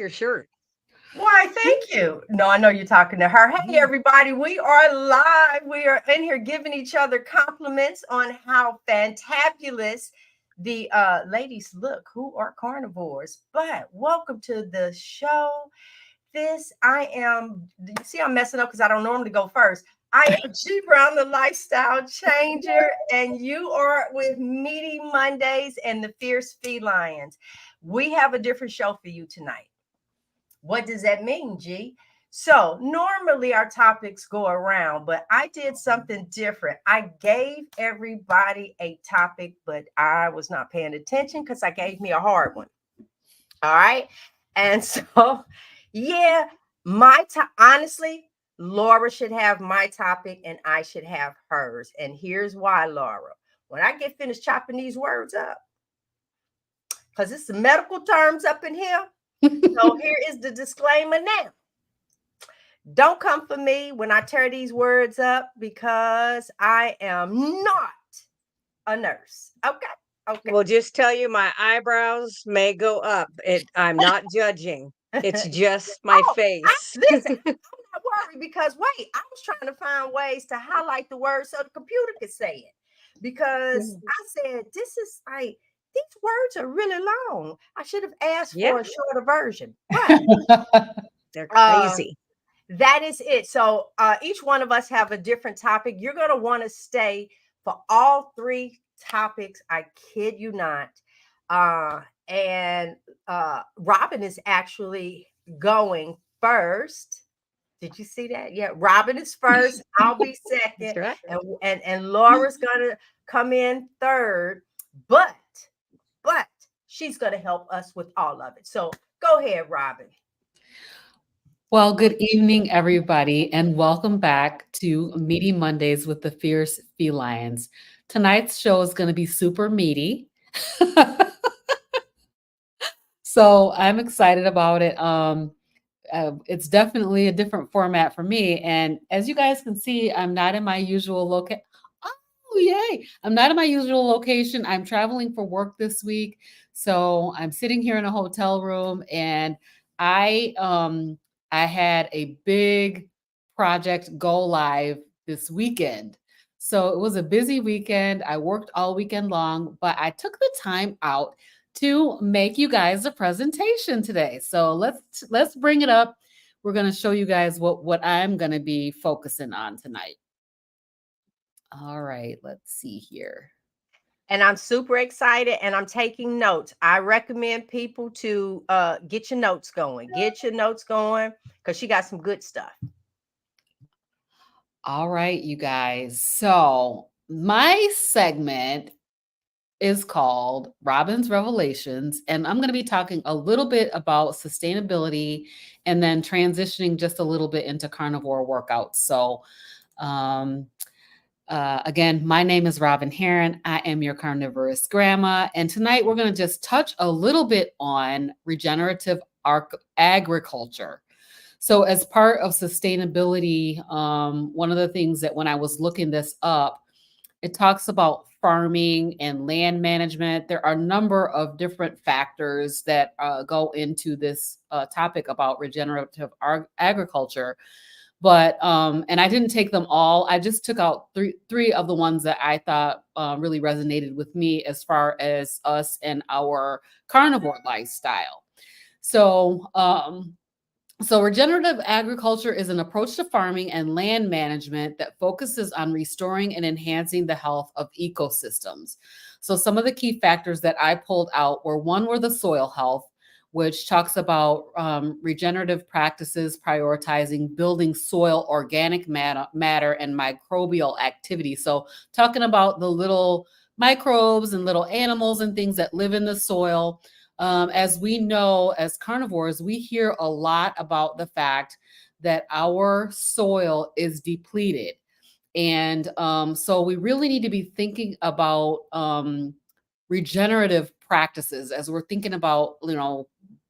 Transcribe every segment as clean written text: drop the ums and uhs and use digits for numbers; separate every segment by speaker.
Speaker 1: your shirt.
Speaker 2: Why, thank you. No, I know you're talking to her. Hey, everybody, we are live. We are in here giving each other compliments on how fantabulous the ladies look who are carnivores. But welcome to the show. You see, I'm messing up because I don't normally go first. I am G Brown, the lifestyle changer, and you are with Meaty Mondays and the Fierce FeLions. We have a different show for you tonight. What does that mean, G? So normally our topics go around, but I did something different. I gave everybody a topic, but I was not paying attention because I gave me a hard one. All right. And so, yeah, honestly, Laura should have my topic and I should have hers. And here's why, Laura. When I get finished chopping these words up, because it's the medical terms up in here. So here is the disclaimer now. Don't come for me when I tear these words up because I am not a nurse. Okay. Okay.
Speaker 1: Well, just tell you my eyebrows may go up. I'm not judging. It's just my face.
Speaker 2: Listen, I'm not worried because wait, I was trying to find ways to highlight the word so the computer could say it. Because I said, this is like, these words are really long. I should have asked for a shorter version. But
Speaker 1: they're crazy.
Speaker 2: That is it. So each one of us have a different topic. You're going to want to stay for all three topics. I kid you not. And Robyn is actually going first. Did you see that? Yeah, Robyn is first. I'll be second. Right. And Laura's going to come in third. But she's going to help us with all of it. So go ahead, Robyn.
Speaker 3: Well, good evening, everybody, and welcome back to Meaty Mondays with the Fierce FeLions. Tonight's show is going to be super meaty. So I'm excited about it. It's definitely a different format for me. And as you guys can see, I'm not in my usual location. Oh, yay. I'm not in my usual location. I'm traveling for work this week. So I'm sitting here in a hotel room and I had a big project go live this weekend. So it was a busy weekend. I worked all weekend long, but I took the time out to make you guys a presentation today. So let's bring it up. We're going to show you guys what I'm going to be focusing on tonight. All right, let's see here.
Speaker 2: And I'm super excited and I'm taking notes. I recommend people to get your notes going. Get your notes going because she got some good stuff.
Speaker 3: All right, you guys. So my segment is called Robyn's Revelations, and I'm going to be talking a little bit about sustainability and then transitioning just a little bit into carnivore workouts. So again, my name is Robyn Herron. I am your carnivorous grandma. And tonight we're going to just touch a little bit on regenerative agriculture. So as part of sustainability, one of the things that when I was looking this up, it talks about farming and land management. There are a number of different factors that go into this topic about regenerative agriculture. But and I didn't take them all. I just took out three of the ones that I thought really resonated with me as far as us and our carnivore lifestyle. So regenerative agriculture is an approach to farming and land management that focuses on restoring and enhancing the health of ecosystems. So some of the key factors that I pulled out were the soil health, which talks about regenerative practices prioritizing building soil organic matter and microbial activity. So talking about the little microbes and little animals and things that live in the soil. As we know, as carnivores, we hear a lot about the fact that our soil is depleted. And so we really need to be thinking about regenerative practices as we're thinking about,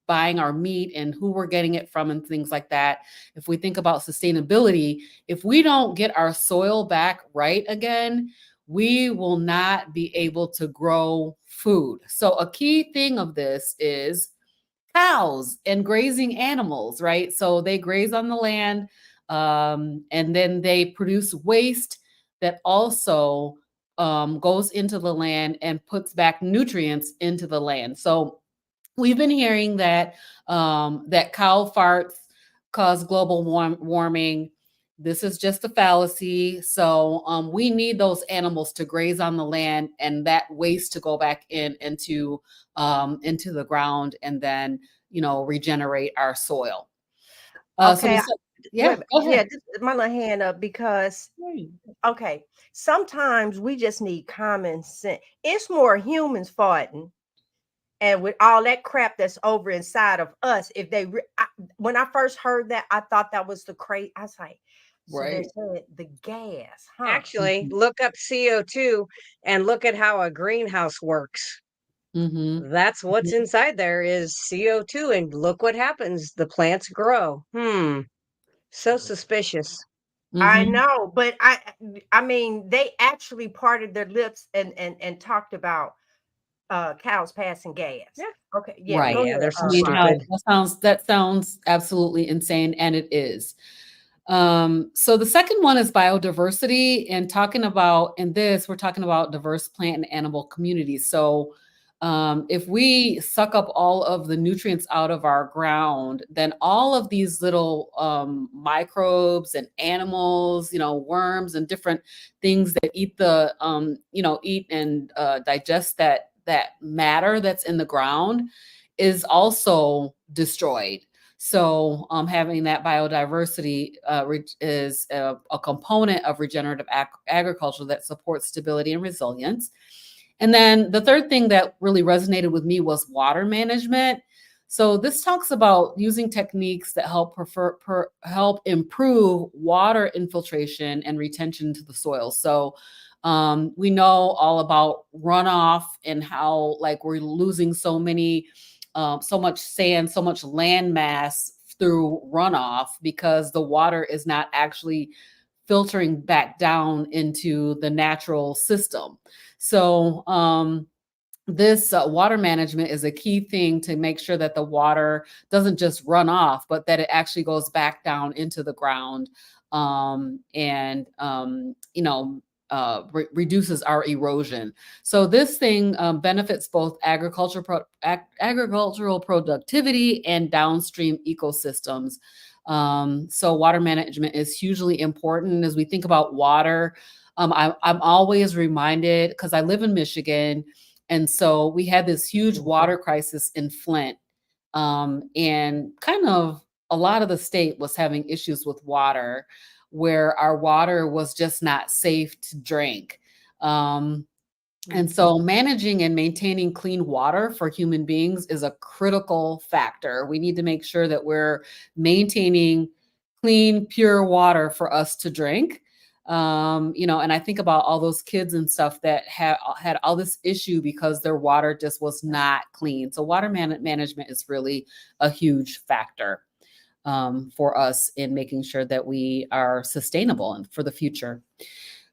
Speaker 3: buying our meat and who we're getting it from and things like that. If we think about sustainability, if we don't get our soil back right again, we will not be able to grow food. So a key thing of this is cows and grazing animals, right? So they graze on the land, and then they produce waste that also goes into the land and puts back nutrients into the land. So we've been hearing that that cow farts cause global warming. This is just a fallacy. So we need those animals to graze on the land and that waste to go back into the ground and then regenerate our soil.
Speaker 2: Okay,
Speaker 3: Yeah, go
Speaker 2: yeah,
Speaker 3: ahead.
Speaker 2: just my little hand up because
Speaker 3: Right.
Speaker 2: okay, sometimes we just need common sense. It's more humans fighting, and with all that crap that's over inside of us. If they, when I first heard that, I thought that was the crazy. I was like, so they
Speaker 3: Right.
Speaker 2: said the gas, huh?
Speaker 1: Actually,
Speaker 3: Mhm.
Speaker 1: look up CO2 and look at how a greenhouse works.
Speaker 3: Mhm.
Speaker 1: That's what's
Speaker 3: Mhm.
Speaker 1: inside there is CO2, and look what happens. The plants grow. So suspicious.
Speaker 2: I
Speaker 3: Mhm.
Speaker 2: know, but I mean, they actually parted their lips and talked about cows passing gas.
Speaker 1: Yeah.
Speaker 2: Okay, yeah,
Speaker 3: Right.
Speaker 2: go
Speaker 1: Yeah,
Speaker 2: ahead,
Speaker 1: they're so
Speaker 3: I mean,
Speaker 2: Robyn.
Speaker 1: stupid.
Speaker 3: that sounds absolutely insane, and it is. So the second one is biodiversity, and we're talking about diverse plant and animal communities. So if we suck up all of the nutrients out of our ground, then all of these little microbes and animals, worms and different things that eat and digest that matter that's in the ground is also destroyed. So, having that biodiversity is a component of regenerative agriculture that supports stability and resilience. And then the third thing that really resonated with me was water management. So this talks about using techniques that help improve water infiltration and retention to the soil. So we know all about runoff and how like we're losing so much sand, so much land mass through runoff because the water is not actually filtering back down into the natural system. So, this water management is a key thing to make sure that the water doesn't just run off, but that it actually goes back down into the ground and, reduces our erosion. So this thing benefits both agricultural productivity and downstream ecosystems. So water management is hugely important as we think about water. I'm always reminded because I live in Michigan, and so we had this huge water crisis in Flint. And kind of a lot of the state was having issues with water where our water was just not safe to drink. Um, and so managing and maintaining clean water for human beings is a critical factor. We need to make sure that we're maintaining clean, pure water for us to drink. And I think about all those kids and stuff that had all this issue because their water just was not clean. So water management is really a huge factor for us in making sure that we are sustainable and for the future.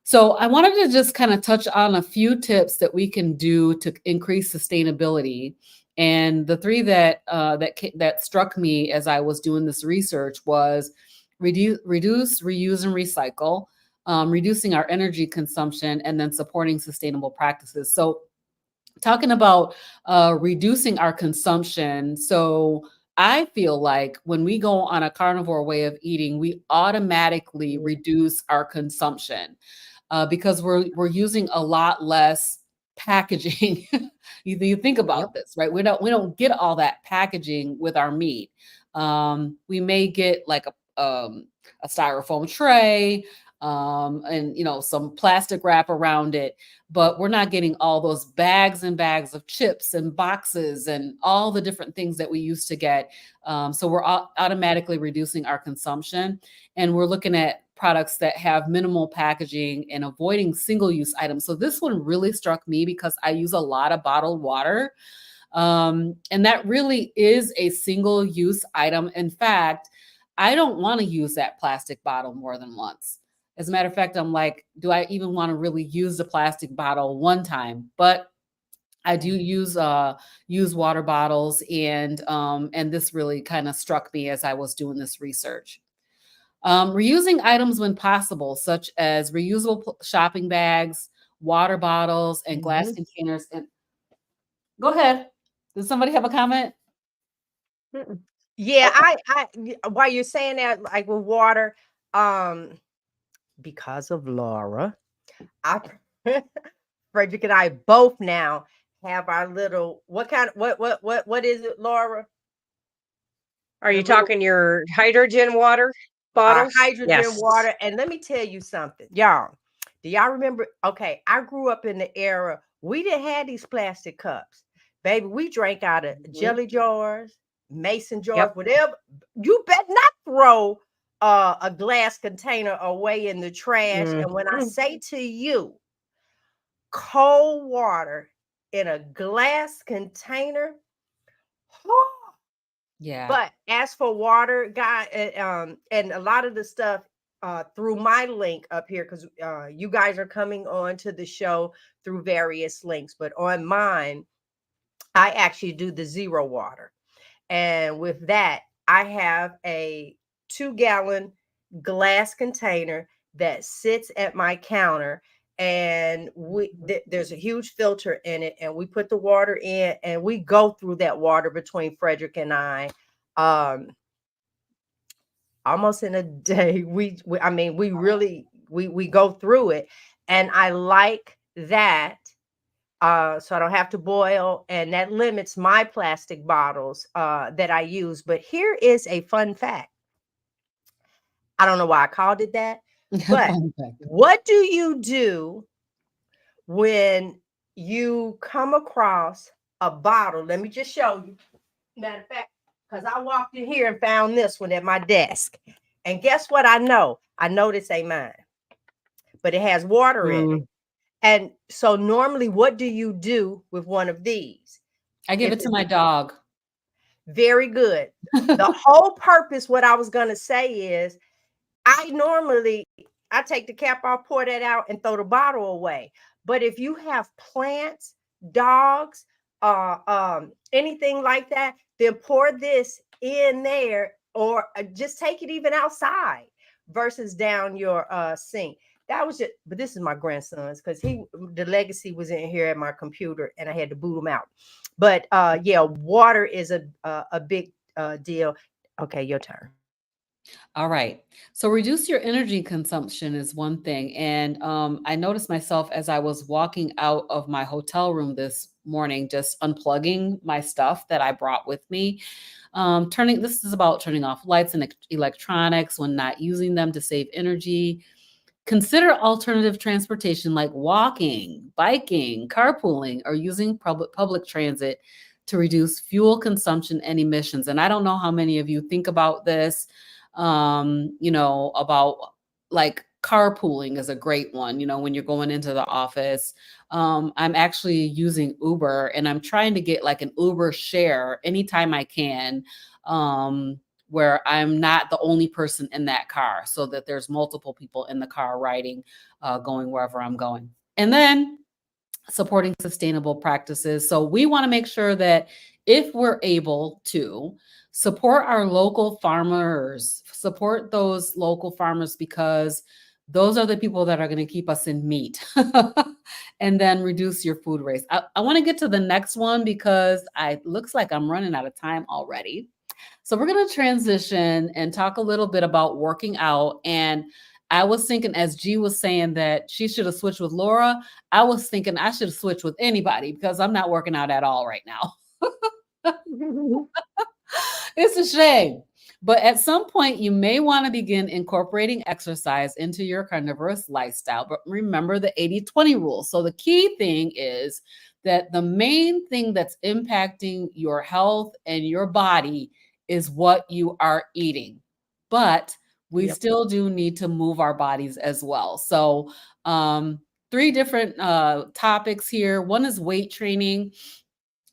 Speaker 3: So I wanted to just kind of touch on a few tips that we can do to increase sustainability. And the three that struck me as I was doing this research was reduce, reuse, and recycle, reducing our energy consumption, and then supporting sustainable practices. So talking about reducing our consumption. So I feel like when we go on a carnivore way of eating, we automatically reduce our consumption because we're using a lot less packaging. You think
Speaker 1: Yep.
Speaker 3: about this, right? We don't get all that packaging with our meat. We may get like a styrofoam tray, and some plastic wrap around it, but we're not getting all those bags and bags of chips and boxes and all the different things that we used to get. So we're automatically reducing our consumption, and we're looking at products that have minimal packaging and avoiding single-use items. So this one really struck me because I use a lot of bottled water. And that really is a single-use item. In fact, I don't want to use that plastic bottle more than once. As a matter of fact, I'm like, do I even want to really use the plastic bottle one time? But I do use water bottles, and this really kind of struck me as I was doing this research. Reusing items when possible, such as reusable shopping bags, water bottles, and glass
Speaker 2: Mhm.
Speaker 3: containers. And go ahead. Does somebody have a comment?
Speaker 2: Mm-mm. Yeah,
Speaker 3: Okay.
Speaker 2: while you're saying that, like with water, um, because of Laura, I Frederick and I both now have our little what kind of what is it, Laura?
Speaker 1: Are
Speaker 2: The
Speaker 1: you
Speaker 2: little
Speaker 1: talking your hydrogen water
Speaker 2: our
Speaker 1: bottles?
Speaker 2: hydrogen
Speaker 1: Yes.
Speaker 2: water. And let me tell you something, y'all. Do y'all remember? Okay, I grew up in the era we didn't have these plastic cups, baby. We drank out of
Speaker 1: Mhm.
Speaker 2: jelly jars, mason jars,
Speaker 1: Yep.
Speaker 2: whatever. You bet not throw a glass container away in the trash. And when I
Speaker 1: Mhm.
Speaker 2: say to you, cold water in a glass container.
Speaker 3: Yeah.
Speaker 2: But as for water, guy, and a lot of the stuff through my link up here, because you guys are coming on to the show through various links, but on mine, I actually do the zero water. And with that, I have a 2 gallon glass container that sits at my counter. And there's a huge filter in it, and we put the water in, and we go through that water between Frederick and I, um, almost in a day. We I mean, we really we go through it, and I like that, so I don't have to boil, and that limits my plastic bottles that I use. But here is a fun fact. I don't know why I called it that, but
Speaker 3: Fun fact.
Speaker 2: what do you do when you come across a bottle? Let me just show you. Matter of fact, because I walked in here and found this one at my desk. And guess what I know? I know this ain't mine, but it has water in it.
Speaker 1: Mm.
Speaker 2: And so normally, what do you do with one of these?
Speaker 3: I give
Speaker 2: If
Speaker 3: it to
Speaker 2: it's
Speaker 3: my dog.
Speaker 2: very good. The whole purpose, what I was going to say is, I normally I take the cap off, pour that out, and throw the bottle away. But if you have plants, dogs, anything like that, then pour this in there, or just take it even outside versus down your sink. That was it. But this is my grandson's, because the legacy was in here at my computer, and I had to boot him out. But yeah, water is a big deal. Okay, your turn.
Speaker 3: All right. So reduce your energy consumption is one thing. And I noticed myself as I was walking out of my hotel room this morning, just unplugging my stuff that I brought with me. This is about turning off lights and electronics when not using them to save energy. Consider alternative transportation like walking, biking, carpooling, or using public transit to reduce fuel consumption and emissions. And I don't know how many of you think about this, about like carpooling is a great one, when you're going into the office. I'm actually using Uber, and I'm trying to get like an Uber share anytime I can. Where I'm not the only person in that car, so that there's multiple people in the car riding, going wherever I'm going. And then supporting sustainable practices. So we want to make sure that if we're able to support our local farmers, support those local farmers, because those are the people that are going to keep us in meat. And then reduce your food waste. I want to get to the next one because it looks like I'm running out of time already. So we're going to transition and talk a little bit about working out. And I was thinking, as G was saying that she should have switched with Laura, I was thinking I should have switched with anybody because I'm not working out at all right now. It's a shame. But at some point, you may want to begin incorporating exercise into your carnivorous lifestyle. But remember the 80-20 rule. So the key thing is that the main thing that's impacting your health and your body is what you are eating. But we
Speaker 2: Yep.
Speaker 3: still do need to move our bodies as well. So, three different topics here. One is weight training.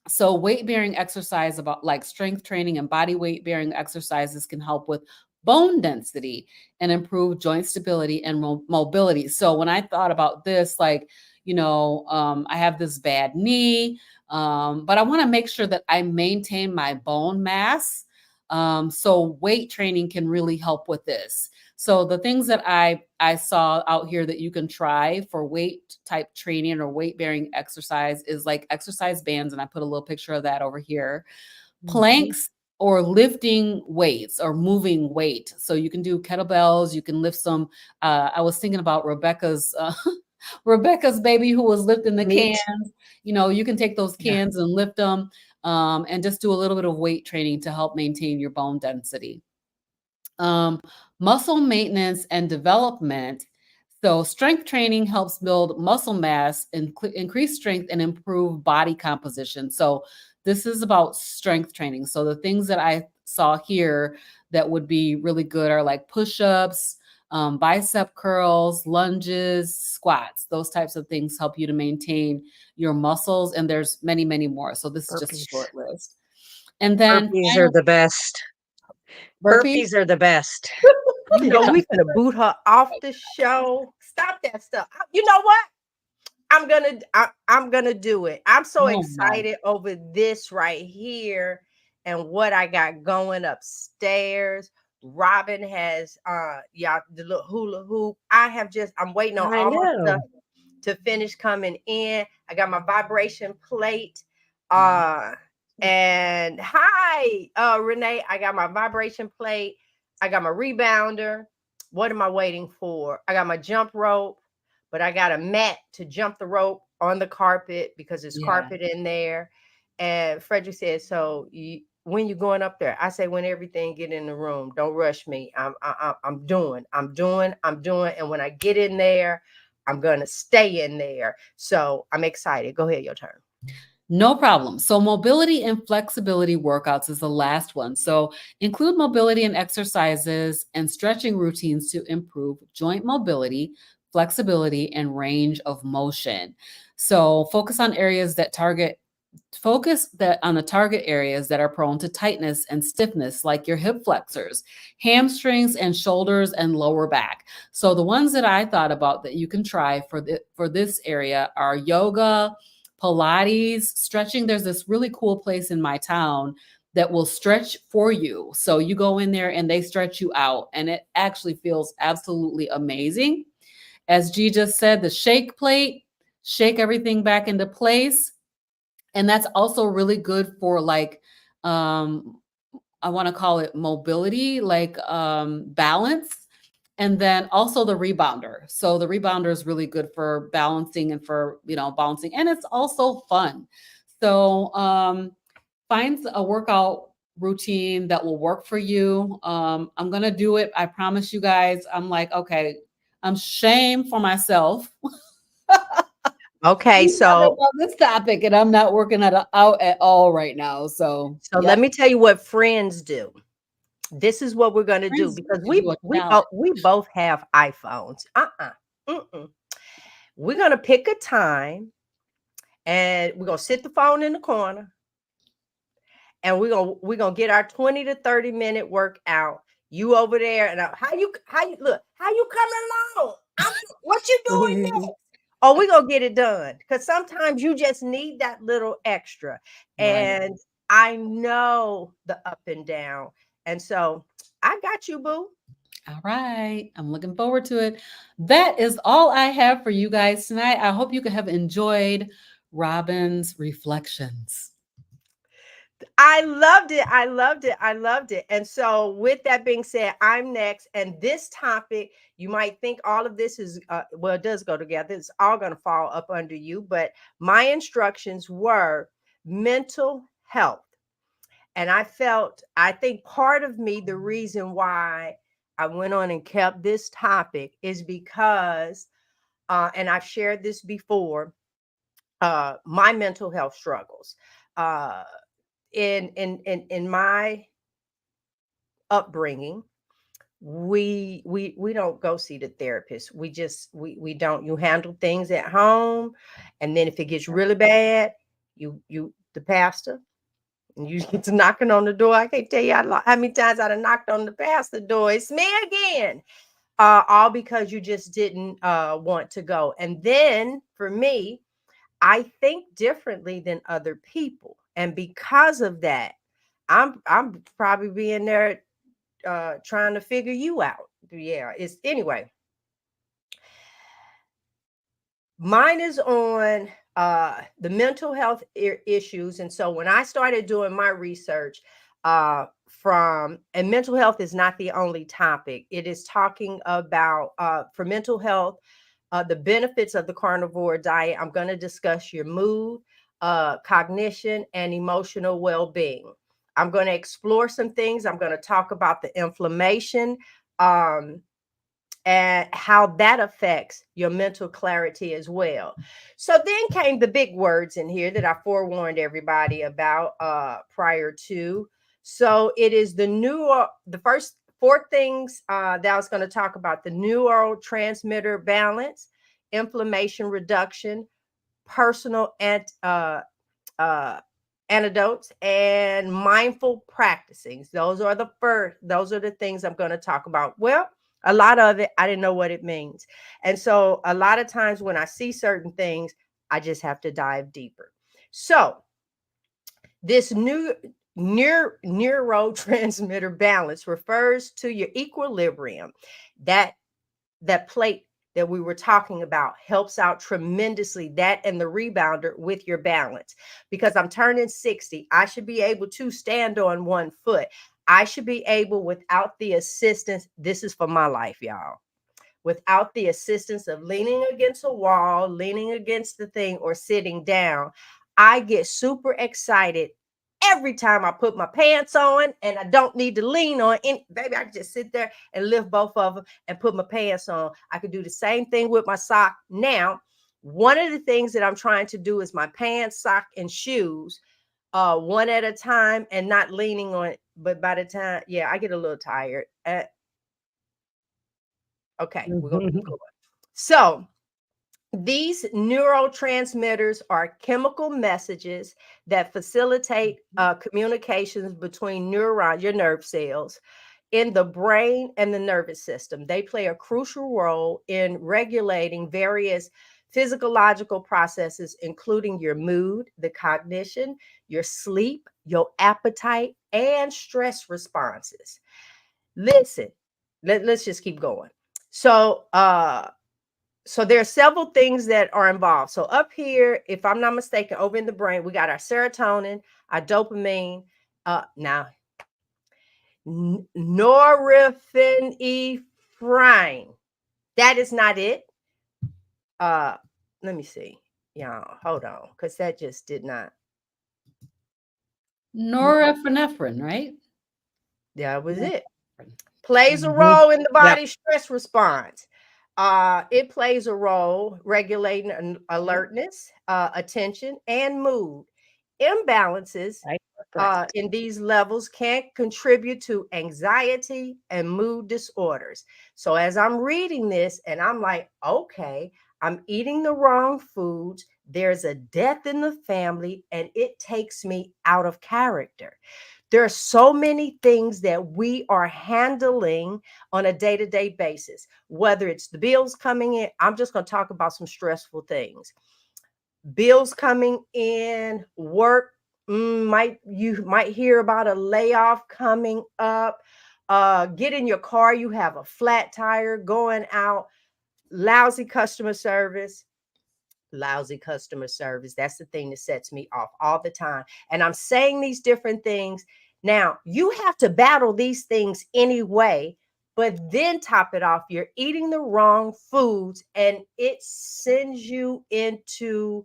Speaker 3: So weight bearing exercise, about like strength training and body weight bearing exercises, can help with bone density and improve joint stability and mobility. So when I thought about this, like, I have this bad knee, but I want to make sure that I maintain my bone mass. So weight training can really help with this. So the things that I saw out here that you can try for weight type training or weight bearing exercise is like exercise bands, and I put a little picture of that over here. Planks or lifting weights or moving weight. So you can do kettlebells, you can lift some. I was thinking about Rebecca's baby who was lifting the
Speaker 1: Meat.
Speaker 3: cans. You can take those
Speaker 2: Yeah.
Speaker 3: cans and lift them, and just do a little bit of weight training to help maintain your bone density. Muscle maintenance and development. So strength training helps build muscle mass, increase strength, and improve body composition. So this is about strength training. So the things that I saw here that would be really good are like push-ups, bicep curls, lunges, squats. Those types of things help you to maintain your muscles. And there's many, many more. So this is just a
Speaker 1: Burpees.
Speaker 3: short list. And then
Speaker 1: Burpees are the best.
Speaker 3: burpees.
Speaker 1: Burpees are the best.
Speaker 2: You know,
Speaker 1: Yeah.
Speaker 2: we gonna boot her off the show. Stop that stuff. You know what? I'm gonna do it. I'm so
Speaker 3: Oh my.
Speaker 2: excited over this right here and what I got going upstairs. Robyn has y'all the little hula hoop. I'm waiting on
Speaker 1: I
Speaker 2: all my
Speaker 1: know.
Speaker 2: stuff to finish coming in. I got my vibration plate.
Speaker 3: Yeah.
Speaker 2: And hi, Renee. I got my vibration plate. I got my rebounder. What am I waiting for? I got my jump rope, but I got a mat to jump the rope on the carpet because there's
Speaker 3: Yeah.
Speaker 2: carpet in there. And Frederick said, "So when you going up there?" I say, "When everything get in the room. Don't rush me. I'm doing. And when I get in there, I'm gonna stay in there." So I'm excited. Go ahead, your turn.
Speaker 3: No problem. So mobility and flexibility workouts is the last one. So include mobility and exercises and stretching routines to improve joint mobility, flexibility, and range of motion. So focus on the target areas that are prone to tightness and stiffness, like your hip flexors, hamstrings, and shoulders and lower back. So the ones that I thought about that you can try for this area are yoga, Pilates, stretching. There's this really cool place in my town that will stretch for you. So you go in there and they stretch you out, and it actually feels absolutely amazing. As G just said, the shake plate, shake everything back into place. And that's also really good for like, I want to call it mobility, like balance. And then also the rebounder. So the rebounder is really good for balancing and for, balancing. And it's also fun. So find a workout routine that will work for you. I'm going to do it. I promise you guys. I'm like, okay, I'm shame for myself.
Speaker 2: Okay, so
Speaker 3: About this topic, and I'm not working out at all right now. So
Speaker 2: let me tell you what friends do. This is what we're gonna do
Speaker 3: friends
Speaker 2: because
Speaker 3: to do a challenge.
Speaker 2: we both have iPhones. We're gonna pick a time, and we're gonna sit the phone in the corner, and we're gonna get our 20 to 30-minute workout. You over there, and how you look? How you coming along? What you doing next? Oh, we're gonna get it done because sometimes you just need that little extra.
Speaker 3: Right.
Speaker 2: And I know the up and down. And so I got you, boo.
Speaker 3: All right. I'm looking forward to it. That is all I have for you guys tonight. I hope you could have enjoyed Robyn's reflections.
Speaker 2: I loved it. I loved it. I loved it. And so, with that being said, I'm next. And this topic, you might think all of this is, well, it does go together. It's all going to fall up under you. But my instructions were mental health. And I think part of me, the reason why I went on and kept this topic is because, and I've shared this before, my mental health struggles. In my upbringing, we don't go see the therapist. We don't. You handle things at home, and then if it gets really bad, you the pastor, and you get to knocking on the door. I can't tell you how many times I've knocked on the pastor door. It's me again. all because you just didn't want to go. And then for me, I think differently than other people. And because of that, I'm probably being there trying to figure you out. Yeah, it's anyway. Mine is on the mental health issues. And so when I started doing my research and mental health is not the only topic, it is talking about for mental health, the benefits of the carnivore diet. I'm going to discuss your mood, cognition, and emotional well-being. I'm going to explore some things. I'm going to talk about the inflammation. And how that affects your mental clarity as well. So then came the big words in here that I forewarned everybody about prior to. So it is the first four things that I was going to talk about: the neurotransmitter balance, inflammation reduction, personal and antidotes, and mindful practicing. Those are the things I'm going to talk about. Well, a lot of it, I didn't know what it means. And so a lot of times when I see certain things, I just have to dive deeper. So this neurotransmitter balance refers to your equilibrium. That plate that we were talking about helps out tremendously, that and the rebounder, with your balance. Because I'm turning 60, I should be able to stand on one foot. I should be able, without the assistance, this is for my life, y'all, without the assistance of leaning against a wall, leaning against the thing, or sitting down. I get super excited every time I put my pants on, and I don't need to lean on any. Baby, I can just sit there and lift both of them and put my pants on. I could do the same thing with my sock. Now, one of the things that I'm trying to do is my pants, sock, and shoes, one at a time, and not leaning on it. But by the time, yeah, I get a little tired. Okay, we're gonna keep going. So these neurotransmitters are chemical messages that facilitate communications between neurons, your nerve cells, in the brain and the nervous system. They play a crucial role in regulating various physiological processes, including your mood, the cognition, your sleep, your appetite, and stress responses. Listen, let's just keep going. So there are several things that are involved. So up here, if I'm not mistaken, over in the brain, we got our serotonin, our dopamine, now norepinephrine. That is not it. Let me see. Y'all, hold on, because that just did not.
Speaker 3: Norepinephrine, right?
Speaker 2: That was it. Plays a role in the body's stress response. It plays a role regulating alertness, attention, and mood. Imbalances in these levels can contribute to anxiety and mood disorders. So as I'm reading this and I'm like, okay, I'm eating the wrong foods. There's a death in the family, and it takes me out of character. There are so many things that we are handling on a day-to-day basis, whether it's the bills coming in. I'm just going to talk about some stressful things. Bills coming in, work, you might hear about a layoff coming up. Get in your car, you have a flat tire going out, lousy customer service. Lousy customer service. That's the thing that sets me off all the time. And I'm saying these different things. Now, you have to battle these things anyway, but then top it off, you're eating the wrong foods and it sends you into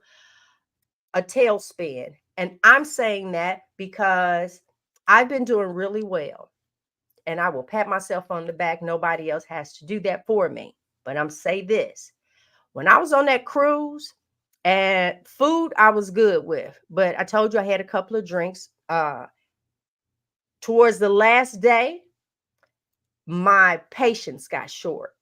Speaker 2: a tailspin. And I'm saying that because I've been doing really well, and I will pat myself on the back. Nobody else has to do that for me. But I'm say this. When I was on that cruise, and food I was good with, but I told you I had a couple of drinks. Towards the last day, my patience got short.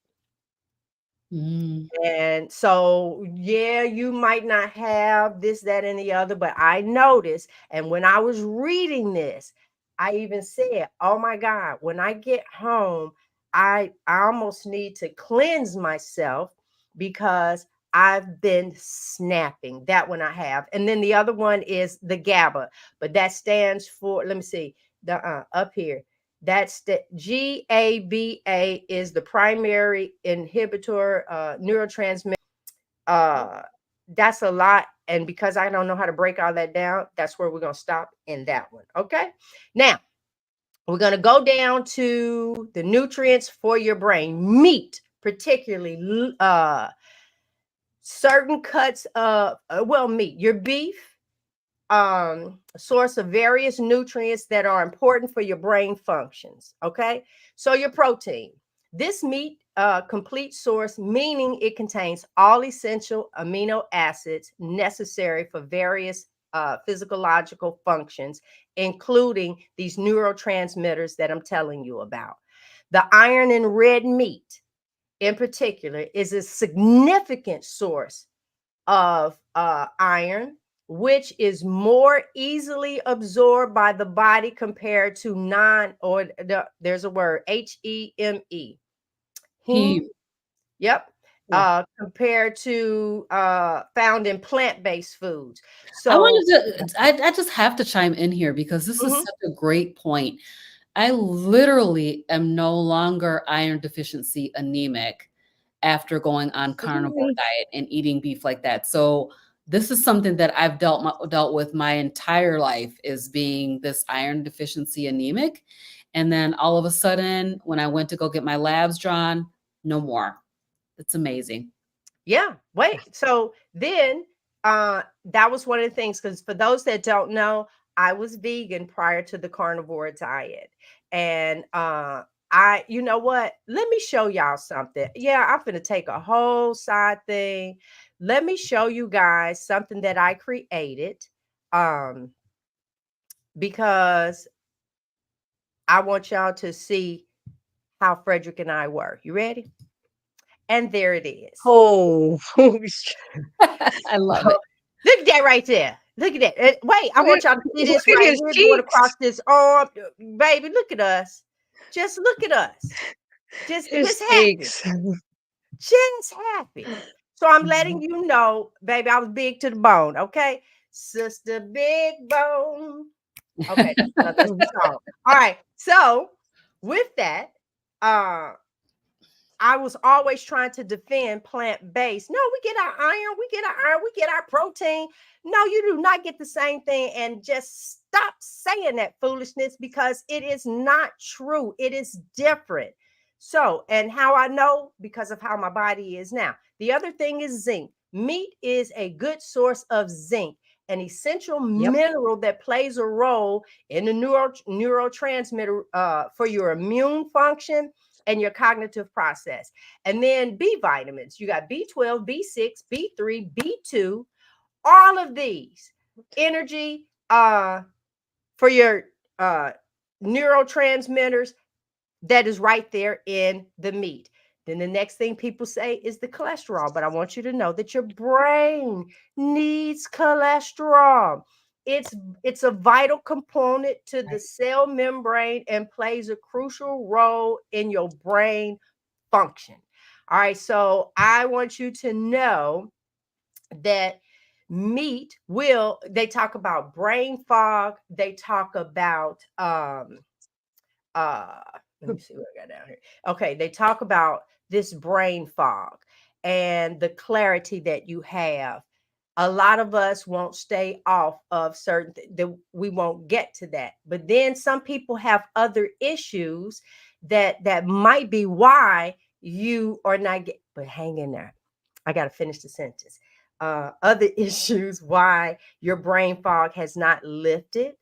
Speaker 2: And so, yeah, you might not have this, that, and the other, but I noticed. And when I was reading this, I even said, oh my God, when I get home, I almost need to cleanse myself because I've been snapping. That one I have. And then the other one is the GABA, but that stands for, let me see, the up here. That's the GABA is the primary inhibitor neurotransmitter. That's a lot. And because I don't know how to break all that down, that's where we're going to stop in that one. Okay. Now, we're going to go down to the nutrients for your brain. Meat, particularly certain cuts of, meat, your beef, a source of various nutrients that are important for your brain functions. Okay. So your protein. This meat complete source, meaning it contains all essential amino acids necessary for various physiological functions, including these neurotransmitters that I'm telling you about. The iron in red meat, in particular, is a significant source of iron, which is more easily absorbed by the body compared to there's a word, HEME. Heme. Yep.
Speaker 3: Yeah.
Speaker 2: Compared to found in plant-based foods.
Speaker 3: I
Speaker 2: So,
Speaker 3: wanted to, I just have to chime in here because this is
Speaker 2: mhm.
Speaker 3: such a great point. I literally am no longer iron deficiency anemic after going on carnivore diet and eating beef like that. So this is something that I've dealt with my entire life, is being this iron deficiency anemic. And then all of a sudden, when I went to go get my labs drawn, no more. It's amazing.
Speaker 2: Yeah, wait. So then that was one of the things, because for those that don't know, I was vegan prior to the carnivore diet. And you know what? Let me show y'all something. Yeah, I'm gonna take a whole side thing. Let me show you guys something that I created. Um, because I want y'all to see how Frederick and I were. You ready? And there it is.
Speaker 1: Oh,
Speaker 3: I love it.
Speaker 2: Look at that right there. Look at that. Wait, I want y'all to see
Speaker 1: look
Speaker 2: this
Speaker 1: at
Speaker 2: right
Speaker 1: his
Speaker 2: here going
Speaker 1: cheeks.
Speaker 2: across this arm. Baby, look at us. Just look at us.
Speaker 1: His
Speaker 2: Just happy.
Speaker 1: cheeks.
Speaker 2: Just happy. So I'm letting you know, baby, I was big to the bone. Okay. Sister Big Bone. Okay, that's the song. All right. So with that, uh, I was always trying to defend plant-based. No, we get our iron, we get our protein. No, you do not get the same thing. And just stop saying that foolishness, because it is not true. It is different. So, and how I know, because of how my body is now. The other thing is zinc. Meat is a good source of zinc, an essential mineral that plays a role in the neurotransmitter for your immune function and your cognitive process. And then B vitamins, you got B12, B6, B3, B2, all of these energy for your neurotransmitters, that is right there in the meat. Then the next thing people say is the cholesterol, but I want you to know that your brain needs cholesterol. It's a vital component to the cell membrane and plays a crucial role in your brain function. All right, so I want you to know that meat will, they talk about brain fog, they talk about uh let me see what I got down here. Okay, they talk about this brain fog and the clarity that you have. A lot of us won't stay off of certain we won't get to that. But then some people have other issues that might be why you are not get, but hang in there. I got to finish the sentence. Other issues why your brain fog has not lifted,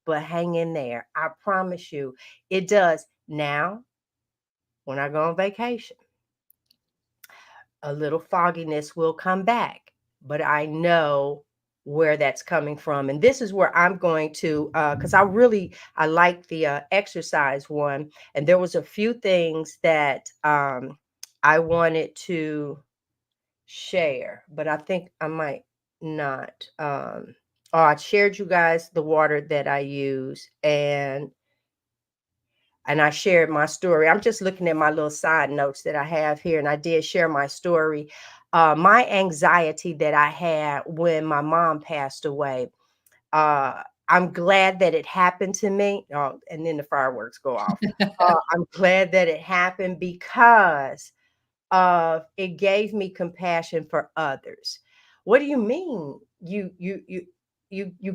Speaker 2: but hang in there. I promise you, it does. Now, when I go on vacation, a little fogginess will come back, but I know where that's coming from. And this is where I'm going to, because I like the exercise one. And there was a few things that I wanted to share, but I think I might not. I shared you guys the water that I use, and and I shared my story. I'm just looking at my little side notes that I have here, and I did share my story. My anxiety that I had when my mom passed away. I'm glad that it happened to me. Oh, and then the fireworks go off. I'm glad that it happened because it gave me compassion for others. What do you mean? You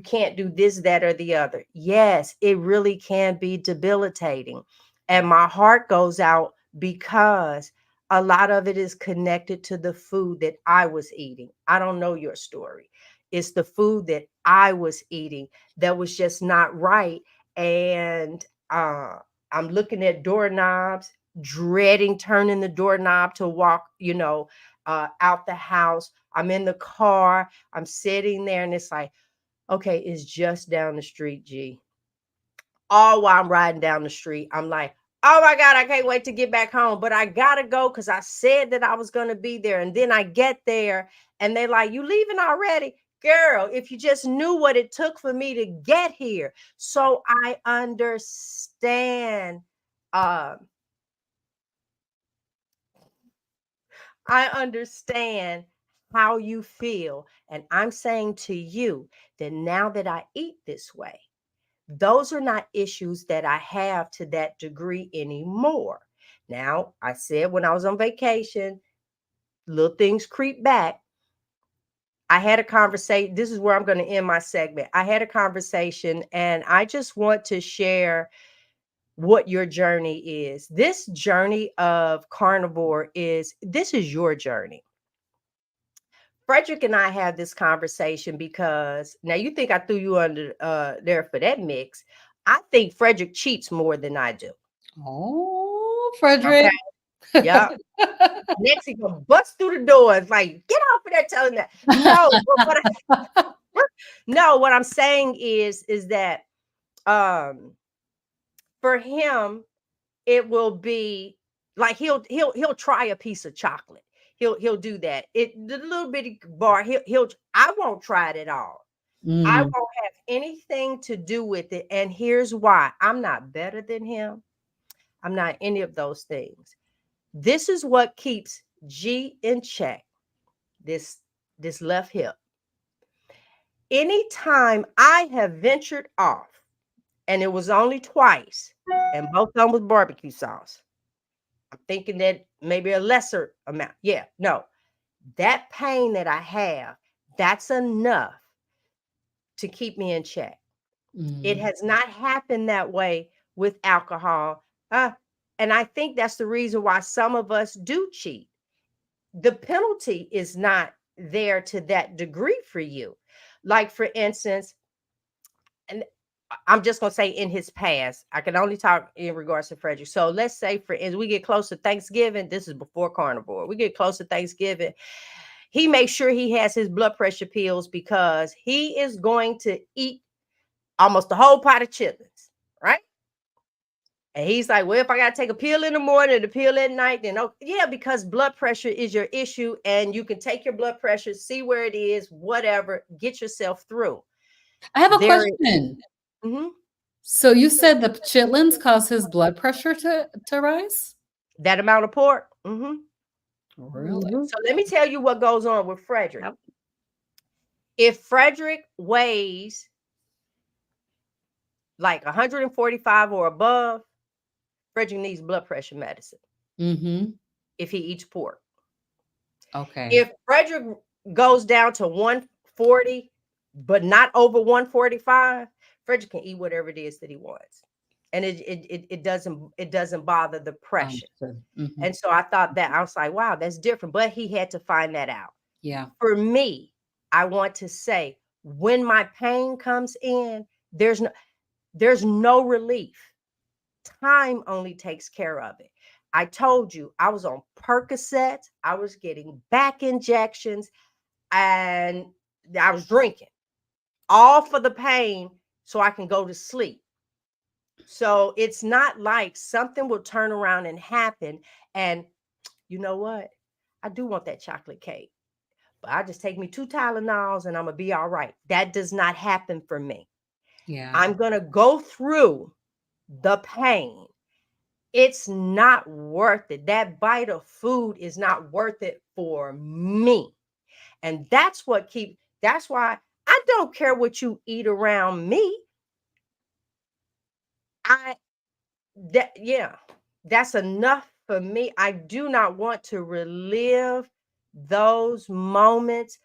Speaker 2: can't do this, that, or the other. Yes, it really can be debilitating. And my heart goes out because a lot of it is connected to the food that I was eating. I don't know your story. It's the food that I was eating that was just not right. And I'm looking at doorknobs, dreading turning the doorknob to walk, out the house. I'm in the car, I'm sitting there, and it's like, okay, it's just down the street, G. All while I'm riding down the street, I'm like, oh my God, I can't wait to get back home. But I gotta go because I said that I was gonna be there. And then I get there and they're like, you leaving already? Girl, if you just knew what it took for me to get here. So I understand. Um, I understand how you feel. And I'm saying to you that now that I eat this way, those are not issues that I have to that degree anymore. Now, I said when I was on vacation, little things creep back. I had a conversation. This is where I'm going to end my segment. I had a conversation, and I just want to share what your journey is. This journey of carnivore this is your journey. Frederick and I had this conversation because now you think I threw you under there for that mix. I think Frederick cheats more than I do.
Speaker 3: Oh,
Speaker 2: Okay.
Speaker 3: Frederick.
Speaker 2: Yeah. Next he gonna bust through the door. It's like, get off of there telling that. No, no, what I'm saying is that for him, it will be like he'll try a piece of chocolate. He'll do that. The little bitty bar, I won't try it at all. I
Speaker 3: Mm,
Speaker 2: won't have anything to do with it. And here's why. I'm not better than him. I'm not any of those things. This is what keeps G in check. This left hip. Anytime I have ventured off, and it was only twice, and both of them was barbecue sauce. I'm thinking that maybe a lesser amount. Yeah, no. That pain that I have, that's enough to keep me in check. It
Speaker 3: mm.
Speaker 2: has not happened that way with alcohol. And I think that's the reason why some of us do cheat. The penalty is not there to that degree for you. Like, for instance, and I'm just going to say in his past, I can only talk in regards to Frederick. So let's say, as we get close to Thanksgiving, this is before Carnivore, we get close to Thanksgiving, he makes sure he has his blood pressure pills because he is going to eat almost a whole pot of chitlins, right? And he's like, well, if I got to take a pill in the morning and a pill at night, then yeah, because blood pressure is your issue and you can take your blood pressure, see where it is, whatever, get yourself through.
Speaker 3: I have a
Speaker 2: There,
Speaker 3: question.
Speaker 2: mhm,
Speaker 3: So you said the chitlins cause his blood pressure to rise?
Speaker 2: that amount of pork.
Speaker 3: Really?
Speaker 2: So let me tell you what goes on with Frederick.
Speaker 1: Yep.
Speaker 2: If Frederick weighs like 145 or above, Frederick needs blood pressure medicine
Speaker 3: Mm-hmm.
Speaker 2: if he eats pork.
Speaker 3: Okay.
Speaker 2: If Frederick goes down to 140, but not over 145, Frederick can eat whatever it is that he wants. And it doesn't bother the pressure.
Speaker 3: Mm-hmm.
Speaker 2: And so I thought that, I was like, wow, that's different. But he had to find that out.
Speaker 3: Yeah.
Speaker 2: For me, I want to say, when my pain comes in, there's no relief. Time only takes care of it. I told you I was on Percocet, I was getting back injections, and I was drinking, all for the pain so I can go to sleep. So it's not like something will turn around and happen. And you know what? I do want that chocolate cake, but I just take me 2 Tylenols and I'm gonna be all right. That does not happen for me.
Speaker 3: Yeah.
Speaker 2: I'm gonna go through the pain It's not worth it. That bite of food is not worth it for me. And that's why I don't care what you eat around me. I yeah, that's enough for me. I do not want to relive those moments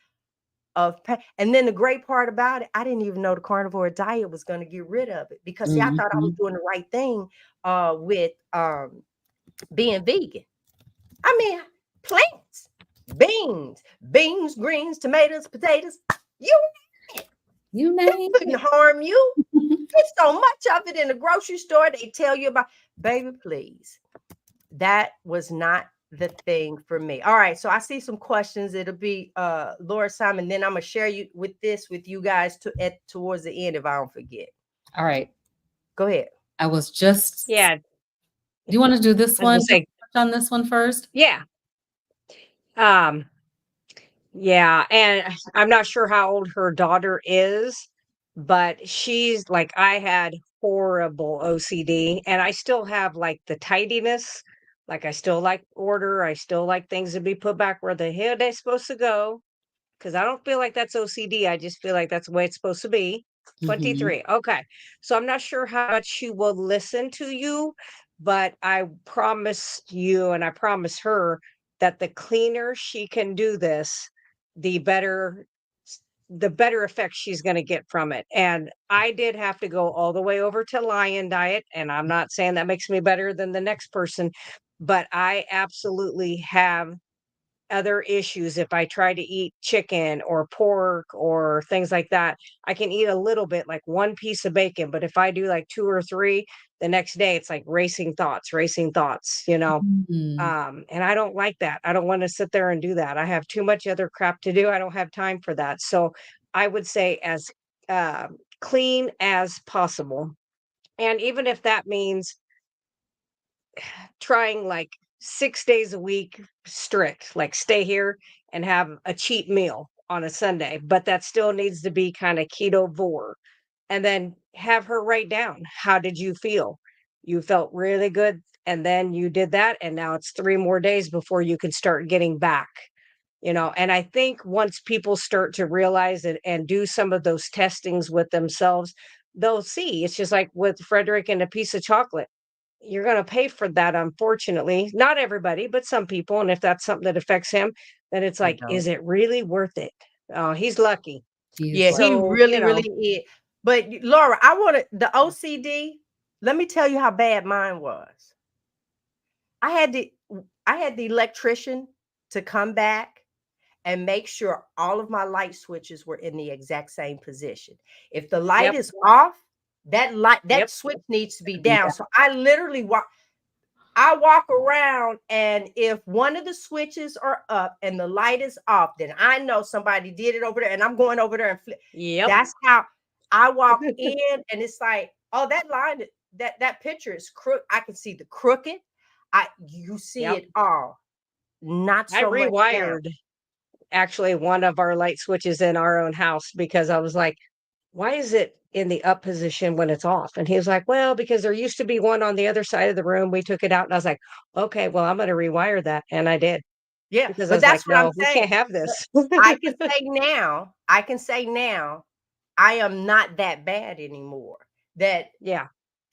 Speaker 2: of pain. And then the great part about it, I didn't even know the carnivore diet was going to get rid of it, because see, I thought I was
Speaker 3: Mhm.
Speaker 2: doing the right thing with being vegan. I mean, plants, beans, greens, tomatoes, potatoes, you
Speaker 3: You name
Speaker 2: couldn't harm you.
Speaker 3: it.
Speaker 2: There's so much of it in the grocery store. They tell you about, baby, please. That was not the thing for me. All right. So I see some questions. It'll be Laura Simon. Then I'm gonna share you with you guys towards the end if I don't forget.
Speaker 3: All right.
Speaker 2: Go ahead.
Speaker 3: I was just.
Speaker 1: Yeah.
Speaker 3: Do you want to do this
Speaker 1: I was gonna
Speaker 3: one?
Speaker 1: say,
Speaker 3: Touch on this one first?
Speaker 1: yeah. Um, yeah, and I'm not sure how old her daughter is, but she's like, I had horrible OCD, and I still have like the tidiness. Like I still like order, I still like things to be put back where the hell they're supposed to go. Because I don't feel like that's OCD. I just feel like that's the way it's supposed to be.
Speaker 3: Mhm.
Speaker 1: 23. Okay. So I'm not sure how much she will listen to you, but I promised you and I promise her that the cleaner she can do this, the better the better effect she's going to get from it. And I did have to go all the way over to Lion Diet, and I'm not saying that makes me better than the next person, but I absolutely have other issues. If I try to eat chicken or pork or things like that, I can eat a little bit, like one piece of bacon. But if I do like two or three, the next day it's like racing thoughts, you know.
Speaker 3: Mhm.
Speaker 1: And I don't like that. I don't want to sit there and do that. I have too much other crap to do. I don't have time for that. So I would say as clean as possible. And even if that means trying like 6 days a week strict, like stay here and have a cheat meal on a Sunday, but that still needs to be kind of ketovore. And then have her write down, how did you feel? You felt really good, and then you did that, and now it's 3 more days before you can start getting back, you know. And I think once people start to realize it and do some of those testings with themselves, they'll see. It's just like with Frederick and a piece of chocolate, you're going to pay for that, unfortunately. Not everybody, but some people. And if that's something that affects him, then it's
Speaker 2: I
Speaker 1: like, is
Speaker 2: don't.
Speaker 1: it really worth it? Oh, he's lucky.
Speaker 2: Yeah,
Speaker 3: He's
Speaker 2: he
Speaker 1: So,
Speaker 2: really, really is. But Laura, I wanted the OCD. Let me tell you how bad mine was. I had the electrician to come back and make sure all of my light switches were in the exact same position. If the light
Speaker 1: yep,
Speaker 2: is off, that
Speaker 1: yep,
Speaker 2: switch needs to be
Speaker 3: be
Speaker 2: down. So I literally walk around, and if one of the switches are up and the light is off, then I know somebody did it over there, and I'm going over there and flip.
Speaker 1: yep.
Speaker 2: That's how I walk in, and it's like, oh, that line, that picture is crook. I can see the crooked. You see
Speaker 1: Yep.
Speaker 2: it all. Not
Speaker 1: I
Speaker 2: so much now.
Speaker 1: rewired actually one of our light switches in our own house because I was like, why is it in the up position when it's off? And he was like, well, because there used to be one on the other side of the room. We took it out. And I was like, okay, well, I'm going to rewire that. And I did,
Speaker 2: Yeah,
Speaker 1: because I
Speaker 2: but
Speaker 1: was like,
Speaker 2: that's what I'm
Speaker 1: no, we
Speaker 2: saying.
Speaker 1: can't have
Speaker 2: But
Speaker 1: this.
Speaker 2: I can say now, I am not that bad anymore. That
Speaker 1: Yeah.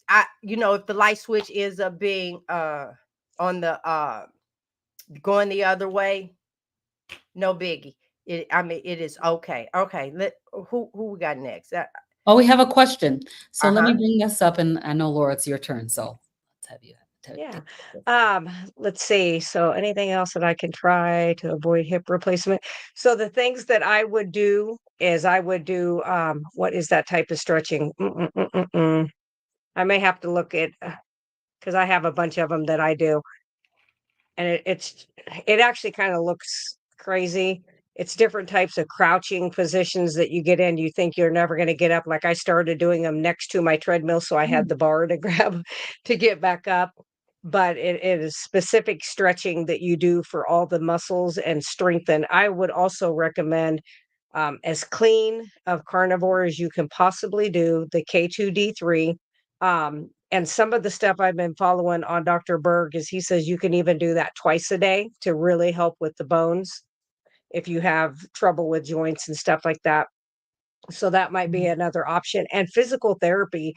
Speaker 2: if the light switch is being on the going the other way, no biggie. I mean, it is okay. Okay, who we got next?
Speaker 3: Oh, we have a question. So let me
Speaker 2: Uh-huh.
Speaker 3: bring this up, and I know, Laura, it's your turn. So let's have you
Speaker 1: Yeah.
Speaker 3: take this.
Speaker 1: Let's see. So anything else that I can try to avoid hip replacement? So the things that I would do is I would do what is that type of stretching? I may have to look at, because I have a bunch of them that I do, and it actually kind of looks crazy. It's different types of crouching positions that you get in. You think you're never going to get up. Like I started doing them next to my treadmill, so I had the bar to grab to get back up. But it is specific stretching that you do for all the muscles and strengthen. I would also recommend as clean of carnivore as you can possibly do, the K2D3. and some of the stuff I've been following on Dr. Berg is he says you can even do that twice a day to really help with the bones if you have trouble with joints and stuff like that. So that might be
Speaker 3: Mhm.
Speaker 1: another option. And physical therapy,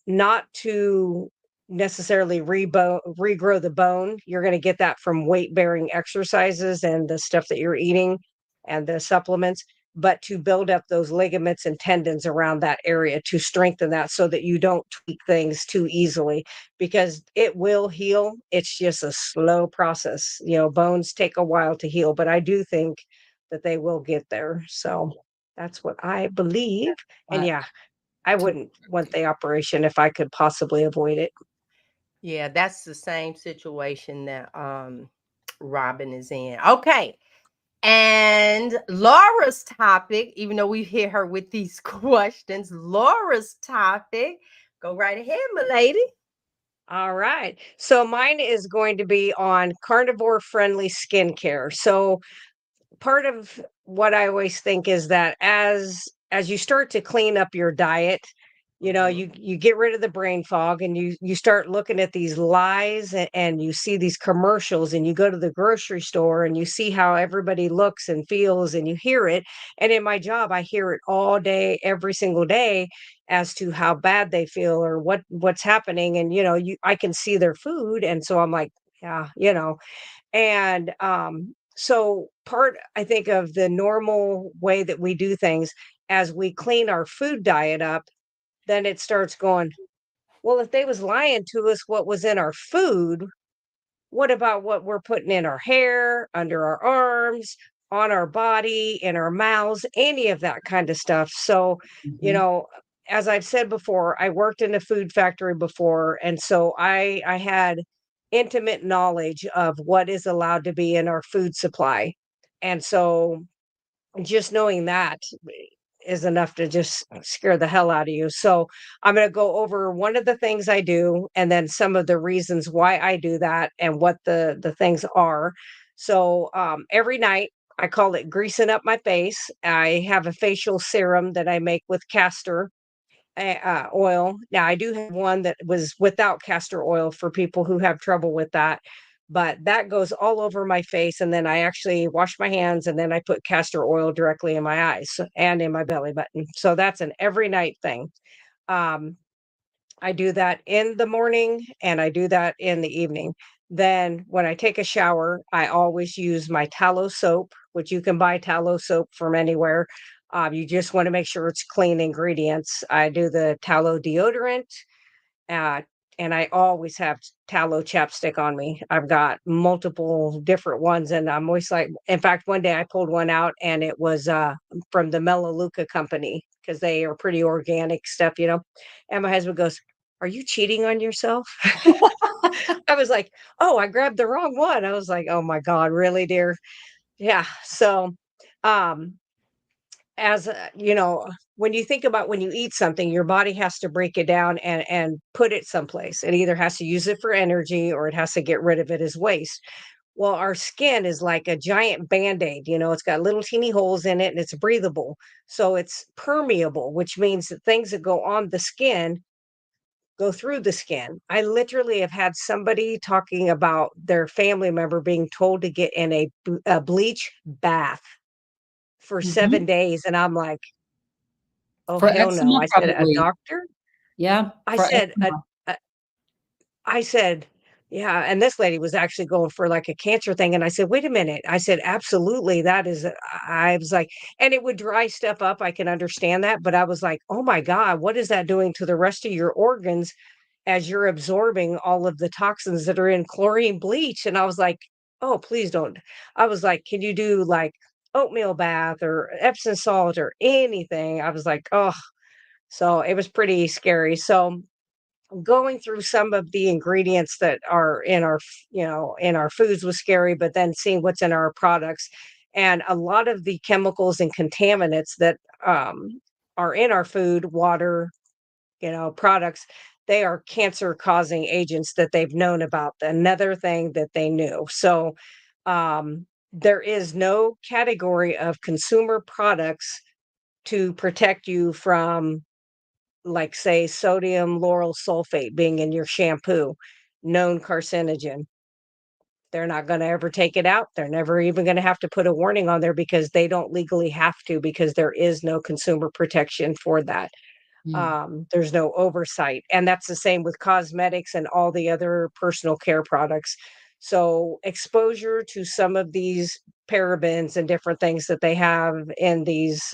Speaker 1: not to necessarily regrow the bone. You're going to get that from weight bearing exercises and the stuff that you're eating and the supplements, but to build up those ligaments and tendons around that area to strengthen that so that you don't tweak things too easily because it will heal. It's just a slow process. Bones take a while to heal, but I do think that they will get there. So that's what I believe. And
Speaker 3: I
Speaker 1: yeah, I wouldn't want the operation if I could possibly avoid it.
Speaker 2: Yeah, that's the same situation that Robyn is in. Okay. And Laura's topic, even though we hit her with these questions, Laura's topic, go right ahead, my lady.
Speaker 1: All right. So mine is going to be on carnivore friendly skincare. So part of what I always think is that as you start to clean up your diet,
Speaker 2: Mhm.
Speaker 1: you get rid of the brain fog and you start looking at these lies and you see these commercials and you go to the grocery store and you see how everybody looks and feels and you hear it. And in my job, I hear it all day, every single day as to how bad they feel or what's happening. And I can see their food. And so I'm like, yeah, and so part, I think, of the normal way that we do things as we clean our food diet up, then it starts going, well, if they was lying to us what was in our food, what about what we're putting in our hair, under our arms, on our body, in our mouths, any of that kind of stuff. So, you
Speaker 3: Mhm.
Speaker 1: know, as I've said before, I worked in a food factory before, and so I had intimate knowledge of what is allowed to be in our food supply. And so just knowing that is enough to just scare the hell out of you. So I'm going to go over one of the things I do and then some of the reasons why I do that and what the things are. So every night I call it greasing up my face. I have a facial serum that I make with castor oil. Now, I do have one that was without castor oil for people who have trouble with that, but that goes all over my face. And then I actually wash my hands and then I put castor oil directly in my eyes and in my belly button. So that's an every night thing. Um, I do that in the morning and I do that in the evening. Then when I take a shower, I always use my tallow soap, which you can buy tallow soap from anywhere. You just want to make sure it's clean ingredients. I do the tallow deodorant, uh, and I always have tallow chapstick on me. I've got multiple different ones, and I'm always like, in fact, one day I pulled one out, and it was from the Melaleuca company because they are pretty organic stuff. And my husband goes, "Are you cheating on yourself?" I was like, "Oh, I grabbed the wrong one." I was like, "Oh my God, really, dear?" Yeah. So, um, when you think about when you eat something, your body has to break it down and put it someplace. It either has to use it for energy or it has to get rid of it as waste. Well, our skin is like a giant band-aid. It's got little teeny holes in it and it's breathable. So it's permeable, which means that things that go on the skin go through the skin. I literally have had somebody talking about their family member being told to get in a bleach bath for
Speaker 3: Mhm.
Speaker 1: 7 days. And I'm like, oh,
Speaker 3: For
Speaker 1: hell no.
Speaker 3: eczema,
Speaker 1: I said, "A
Speaker 3: probably.
Speaker 1: doctor?"
Speaker 3: Yeah,
Speaker 1: I
Speaker 3: for
Speaker 1: said,
Speaker 3: eczema.
Speaker 1: a I said, "Yeah," and this lady was actually going for, like, a cancer thing, and I said, "Wait a minute." I said, "Absolutely, that is I was like, and it would dry stuff up, I can understand that, but I was like, "Oh my god, what is that doing to the rest of your organs as you're absorbing all of the toxins that are in chlorine bleach?" And I was like, "Oh, please don't." I was like, "Can you do, like, oatmeal bath or Epsom salt or anything?" I was like, oh. So it was pretty scary. So going through some of the ingredients that are in in our foods was scary, but then seeing what's in our products and a lot of the chemicals and contaminants that are in our food, water, products, they are cancer causing agents that they've known about. Another thing that they knew. So there is no category of consumer products to protect you from like say sodium lauryl sulfate being in your shampoo, known carcinogen. They're not going to ever take it out. They're never even going to have to put a warning on there because they don't legally have to, because there is no consumer protection for that.
Speaker 3: Mm.
Speaker 1: There's no oversight. And that's the same with cosmetics and all the other personal care products. So exposure to some of these parabens and different things that they have in these,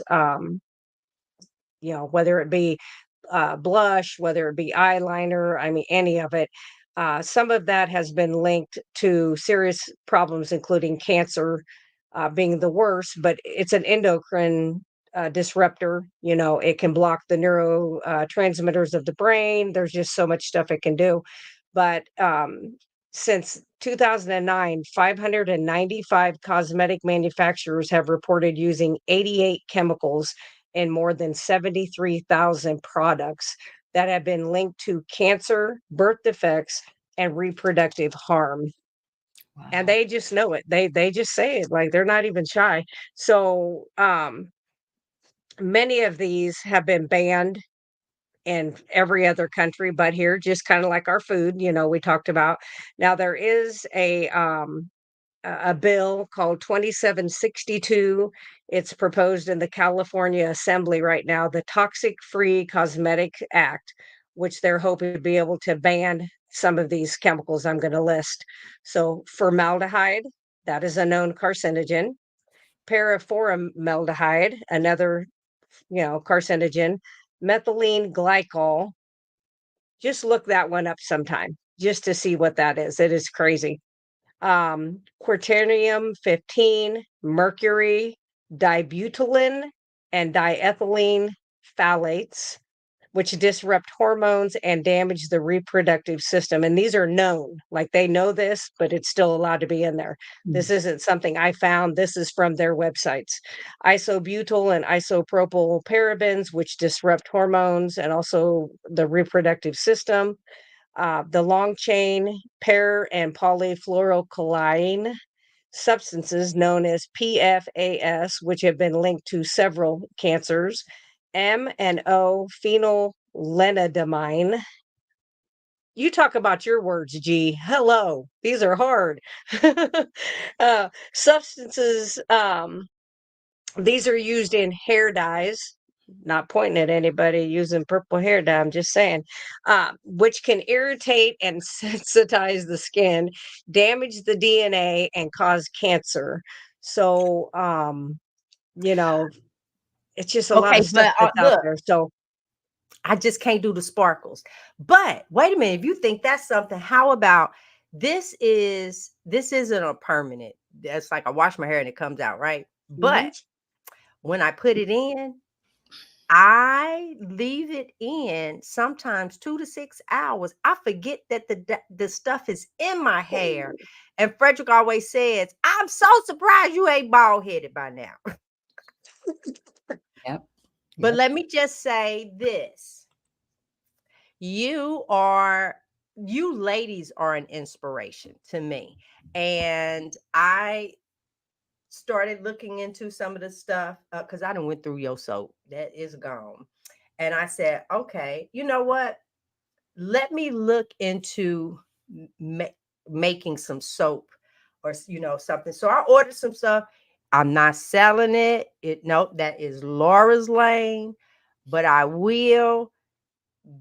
Speaker 1: whether it be blush, whether it be eyeliner, I mean, any of it. Some of that has been linked to serious problems, including cancer being the worst, but it's an endocrine disruptor. It can block the neuro transmitters of the brain. There's just so much stuff it can do. But since 2009, 595 cosmetic manufacturers have reported using 88 chemicals in more than 73,000 products that have been linked to cancer, birth defects, and reproductive harm. And
Speaker 3: Wow.
Speaker 1: they just know it. They just say it, like they're not even shy. So many of these have been banned in every other country but here, just kind of like our food, we talked about. Now there is a bill called 2762. It's proposed in the California Assembly right now, the Toxic Free Cosmetic Act, which they're hoping to be able to ban some of these chemicals I'm going to list. So formaldehyde, that is a known carcinogen. Paraformaldehyde, another, carcinogen. Methylene glycol. Just look that one up sometime just to see what that is. It is crazy. Quaternium 15, mercury, dibutylin, and diethylene phthalates, which disrupt hormones and damage the reproductive system. And these are known, like they know this, but it's still allowed to be in there. This
Speaker 3: Mm.
Speaker 1: isn't something I found. This is from their websites. Isobutyl and isopropyl parabens, which disrupt hormones and also the reproductive system. The long chain per and polyfluoroalkyl substances known as PFAS, which have been linked to several cancers. M and O phenylenediamine. You talk about your words, G. Hello, these are hard. Substances. These are used in hair dyes. Not pointing at anybody using purple hair dye. I'm just saying, which can irritate and sensitize the skin, damage the DNA, and cause cancer. So, you know, it's just a lot
Speaker 2: Okay,
Speaker 1: of stuff
Speaker 2: but
Speaker 1: that's out
Speaker 2: look,
Speaker 1: there. So,
Speaker 2: I just can't do the sparkles. But wait a minute, if you think that's something, how about this isn't a permanent. That's like I wash my hair and it comes out, right?
Speaker 1: mhm.
Speaker 2: But when I put it in, I leave it in sometimes 2 to 6 hours. I forget that the stuff is in my hair. And Frederick always says, I'm so surprised you ain't bald headed by now.
Speaker 3: Yep.
Speaker 2: But
Speaker 3: Yep.
Speaker 2: let me just say this. You are you ladies are an inspiration to me. And I started looking into some of the stuff because I done went through your soap. That is gone. And I said, okay, you know what? Let me look into making some soap or something. So I ordered some stuff. I'm not selling it. No, that is Laura's lane, but I will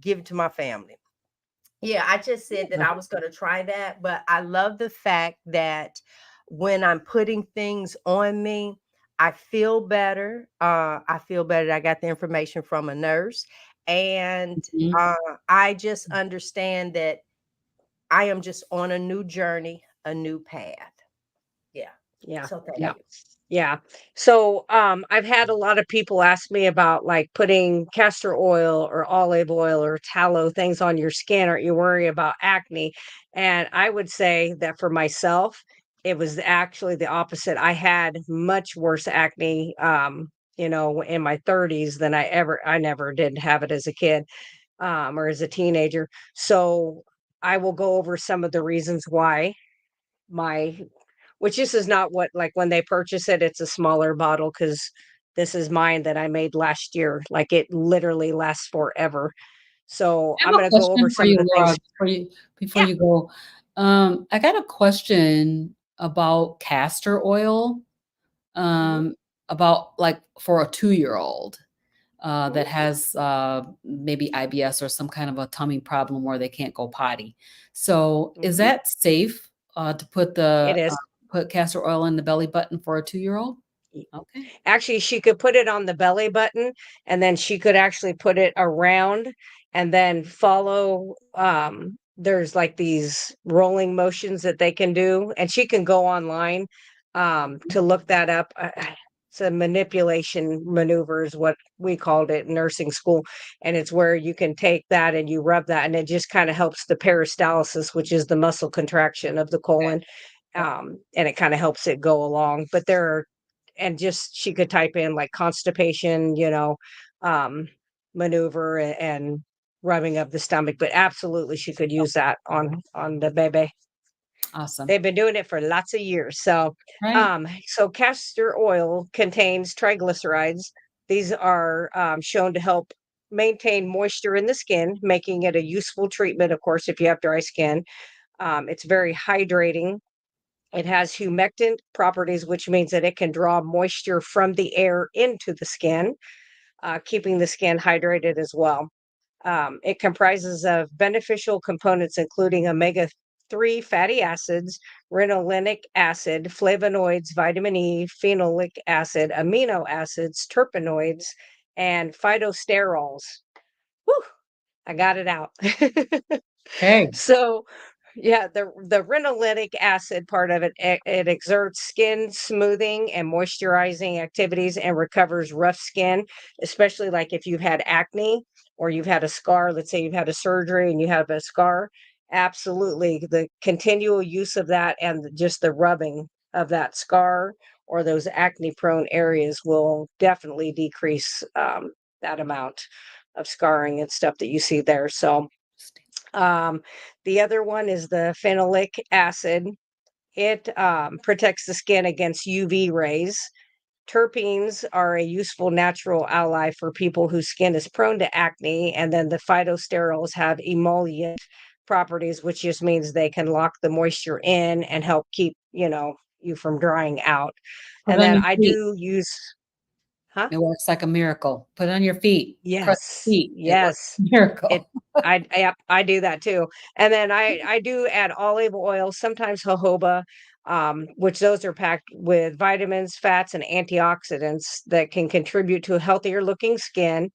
Speaker 2: give it to my family. Yeah, I just said that
Speaker 1: Yeah.
Speaker 2: I was going to try that, but I love the fact that when I'm putting things on me, I feel better. I feel better that I got the information from a nurse, and
Speaker 3: Mhm.
Speaker 2: uh, I just understand that I am just on a new journey, a new path. Yeah.
Speaker 1: Yeah.
Speaker 2: So thank
Speaker 3: Yeah.
Speaker 2: you.
Speaker 1: Yeah. So I've had a lot of people ask me about like putting castor oil or olive oil or tallow things on your skin. Aren't you worried about acne? And I would say that for myself, it was actually the opposite. I had much worse acne in my 30s than I never did have it as a kid or as a teenager. So I will go over some of the reasons why my which this is not what like when they purchase it, it's a smaller bottle because This is mine that I made last year. Like it literally lasts forever. So
Speaker 3: I
Speaker 1: I'm
Speaker 3: have a
Speaker 1: going to go over
Speaker 3: question for
Speaker 1: some of
Speaker 3: you,
Speaker 1: the
Speaker 3: Laura,
Speaker 1: things.
Speaker 3: before
Speaker 1: Yeah.
Speaker 3: you go. I got a question about castor oil,
Speaker 1: Mhm,
Speaker 3: about like for a 2-year-old
Speaker 1: mhm,
Speaker 3: that has maybe IBS or some kind of a tummy problem where they can't go potty. So is
Speaker 1: mhm.
Speaker 3: that safe to
Speaker 1: It is.
Speaker 3: put castor oil in the belly button for a 2-year-old? Okay.
Speaker 1: Actually, she could put it on the belly button, and then she could actually put it around and then follow, there's like these rolling motions that they can do, and she can go online, to look that up. It's a manipulation maneuver is what we called it in nursing school, and it's where you can take that and you rub that, and it just kinda helps the peristalsis, which is the muscle contraction of the colon, and it kinda helps it go along, but there are and just she could type in like constipation, um, maneuver and rubbing of the stomach, but absolutely she could use that on the baby.
Speaker 3: Awesome.
Speaker 1: They've been doing it for lots of years. So,
Speaker 3: Right.
Speaker 1: castor oil contains triglycerides. These are shown to help maintain moisture in the skin, making it a useful treatment. Of course, if you have dry skin, it's very hydrating. It has humectant properties, which means that it can draw moisture from the air into the skin, keeping the skin hydrated as well. It comprises of beneficial components, including omega-3 fatty acids, renolinic acid, flavonoids, vitamin E, phenolic acid, amino acids, terpenoids, and phytosterols. Whew, I got it out.
Speaker 3: Okay.
Speaker 1: So, yeah, the renolinic acid part of it, it exerts skin smoothing and moisturizing activities and recovers rough skin, especially like if you've had acne or you've had a scar. Let's say you've had a surgery and you have a scar. Absolutely, the continual use of that and just the rubbing of that scar or those acne prone areas will definitely decrease that amount of scarring and stuff that you see there. So, um, the other one is the phenolic acid. It protects the skin against UV rays. Terpenes are a useful natural ally for people whose skin is prone to acne. And then the phytosterols have emollient properties, which just means they can lock the moisture in and help keep, you from drying out.
Speaker 3: Put
Speaker 1: And
Speaker 3: it on
Speaker 1: then
Speaker 3: your
Speaker 1: I
Speaker 3: feet.
Speaker 1: do use, huh?
Speaker 3: It works like a miracle. Put it on your feet. Crush your
Speaker 1: Yes,
Speaker 3: feet. It works
Speaker 1: yes.
Speaker 3: like a
Speaker 1: It
Speaker 3: miracle.
Speaker 1: yep, I do that too. And then I do add olive oil, sometimes jojoba, which those are packed with vitamins, fats, and antioxidants that can contribute to a healthier looking skin.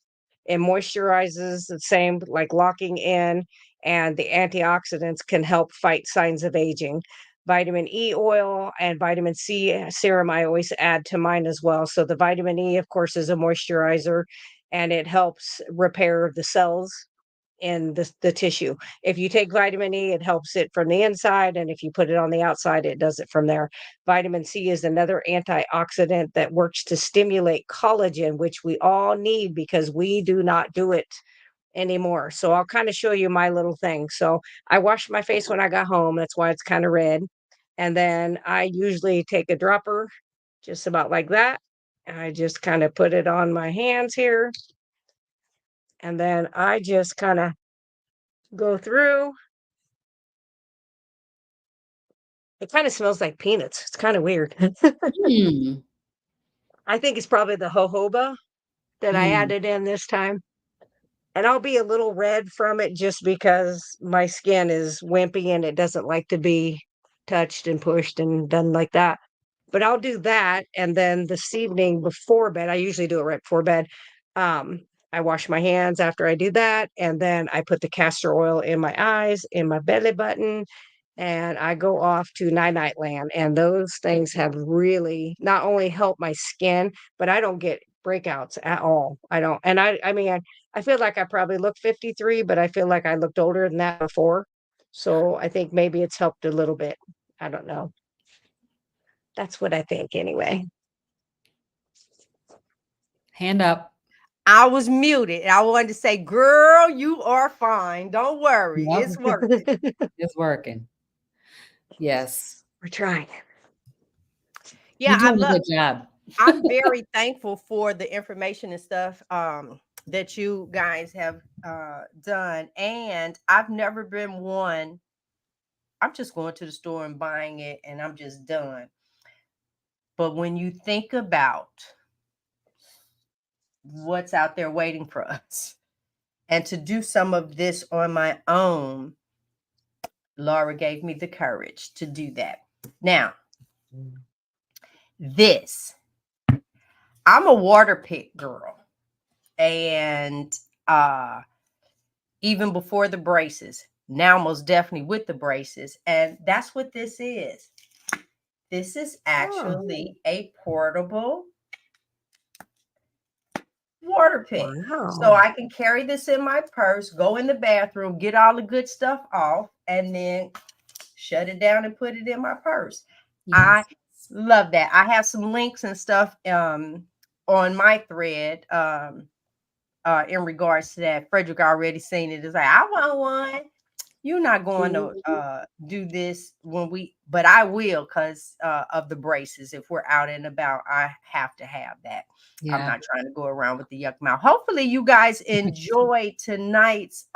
Speaker 1: It moisturizes the same, like locking in, and the antioxidants can help fight signs of aging. Vitamin E oil and vitamin C serum, I always add to mine as well. So the vitamin E, of course, is a moisturizer and it helps repair the cells in the tissue. If you take vitamin E, it helps it from the inside, and if you put it on the outside, it does it from there. Vitamin C is another antioxidant that works to stimulate collagen, which we all need because we do not do it anymore. So I'll kind of show you my little thing. So I washed my face when I got home. That's why it's kind of red. And then I usually take a dropper, just about like that. And I just kind of put it on my hands here. And then I just kind of go through. It kinda smells like peanuts. It's kinda weird.
Speaker 3: Mm,
Speaker 1: I think it's probably the jojoba that I
Speaker 3: mm.
Speaker 1: added in this time, and I'll be a little red from it just because my skin is wimpy and it doesn't like to be touched and pushed and done like that. But I'll do that, and then this evening before bed, I usually do it right before bed, um, I wash my hands after I do that, and then I put the castor oil in my eyes, in my belly button, and I go off to night night land. And those things have really not only helped my skin, but I don't get breakouts at all. I don't. And I mean, I feel like I probably look 53, but I feel like I looked older than that before. So I think maybe it's helped a little bit. I don't know. That's what I think anyway.
Speaker 3: Hand up.
Speaker 2: I was muted. I wanted to say, girl, you are fine. Don't worry.
Speaker 3: Yep,
Speaker 2: It's working.
Speaker 3: it's working. Yes.
Speaker 1: We're trying.
Speaker 2: Yeah,
Speaker 3: You're
Speaker 2: I
Speaker 3: doing a
Speaker 2: love
Speaker 3: good job.
Speaker 2: I'm very thankful for the information and stuff that you guys have done. And I've never been one. I'm just going to the store and buying it and I'm just done. But when you think about what's out there waiting for us and to do some of this on my own, Laura gave me the courage to do that. Now, this, I'm a water pick girl. And even before the braces, now most definitely with the braces. And that's what this is. This is actually a portable water pick. So
Speaker 1: Wow.
Speaker 2: I can carry this in my purse, go in the bathroom, get all the good stuff off, and then shut it down and put it in my purse. I
Speaker 3: Yes.
Speaker 2: love that. I have some links and stuff on my thread in regards to that. Frederick already seen it. It's like, I want one. You're not going to do this but I will because of the braces. If we're out and about, I have to have that. I'm
Speaker 3: Yeah.
Speaker 2: not trying to go around with the yuck mouth. Hopefully you guys enjoy tonight's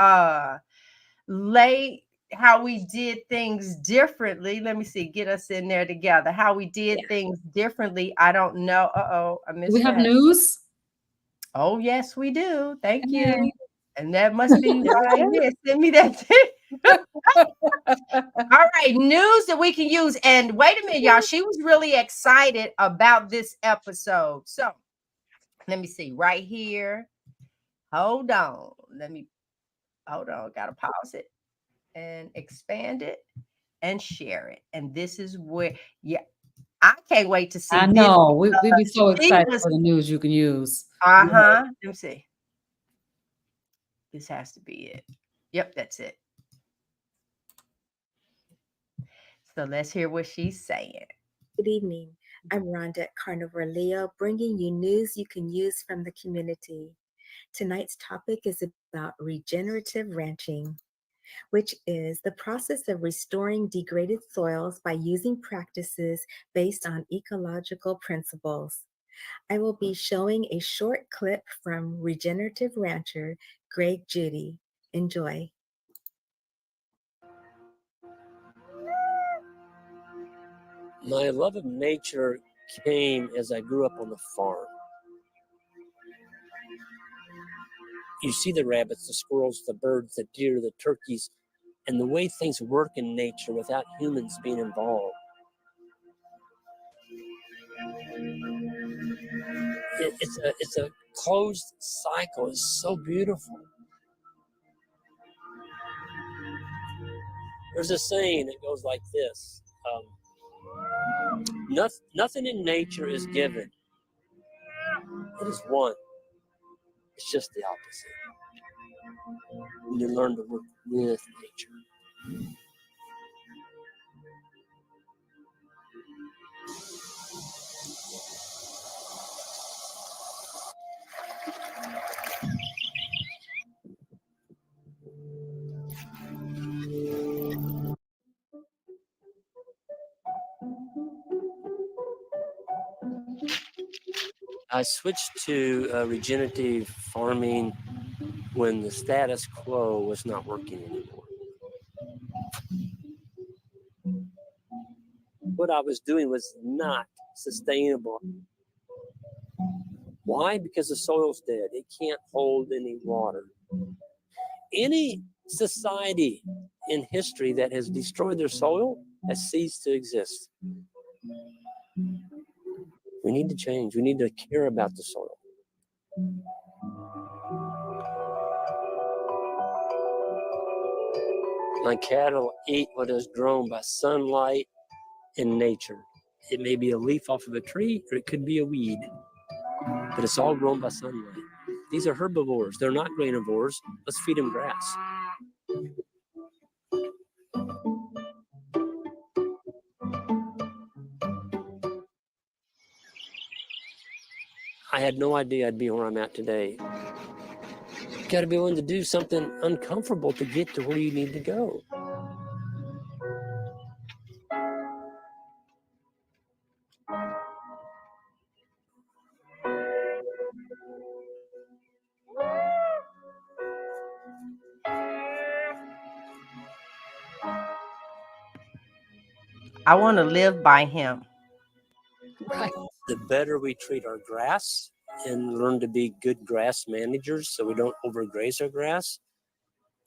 Speaker 2: late how we did things differently. Let me see, get us in there together. How we did things differently. I don't know. Uh-oh, I
Speaker 3: Do
Speaker 2: missed
Speaker 3: we have
Speaker 2: that.
Speaker 3: news?
Speaker 2: Oh, yes, we do. Thank you.
Speaker 3: Yay.
Speaker 2: And that must be what I
Speaker 1: Yeah.
Speaker 2: missed. Send me that. All right, news that we can use. And wait a minute, y'all. She was really excited about this episode. So let me see right here. Hold on. Hold on. Gotta pause it and expand it and share it. And this is where, yeah, I can't wait to see
Speaker 3: I
Speaker 2: this.
Speaker 3: know. We'd be so
Speaker 2: She
Speaker 3: excited
Speaker 2: was,
Speaker 3: for the news you can use.
Speaker 2: let me see. This has to be it. Yep, that's it. So let's hear what she's saying.
Speaker 4: Good evening. I'm Rhonda at Carnivore Leo, bringing you news you can use from the community. Tonight's topic is about regenerative ranching, which is the process of restoring degraded soils by using practices based on ecological principles. I will be showing a short clip from regenerative rancher Greg Judy. Enjoy.
Speaker 5: My love of nature came as I grew up on the farm. You see the rabbits, the squirrels, the birds, the deer, the turkeys, and the way things work in nature without humans being involved. It's a closed cycle. It's so beautiful. There's a saying that goes like this. Nothing in nature is given. It is won. It's just the opposite. When you learn to work with nature. I switched to regenerative farming when the status quo was not working anymore. What I was doing was not sustainable. Why? Because the soil's dead. It can't hold any water. Any society in history that has destroyed their soil has ceased to exist. We need to change. We need to care about the soil. My cattle eat what is grown by sunlight and nature. It may be a leaf off of a tree or it could be a weed, but it's all grown by sunlight. These are herbivores. They're not granivores. Let's feed them grass. I had no idea I'd be where I'm at today. You got to be willing to do something uncomfortable to get to where you need to go.
Speaker 2: I want to live by him.
Speaker 3: Right.
Speaker 5: The better we treat our grass and learn to be good grass managers so we don't overgraze our grass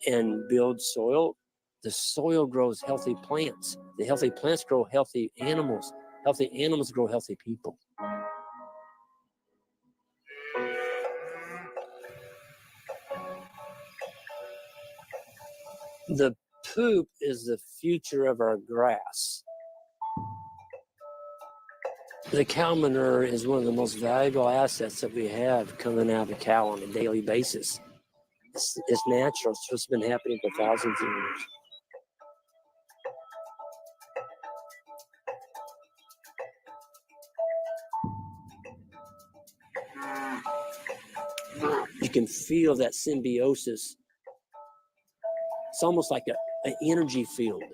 Speaker 5: and build soil, the soil grows healthy plants. The healthy plants grow healthy animals. Healthy animals grow healthy people. The poop is the future of our grass. The cow manure is one of the most valuable assets that we have coming out of the cow on a daily basis. It's natural. It's what's been happening for thousands of years. You can feel that symbiosis. It's almost like an energy field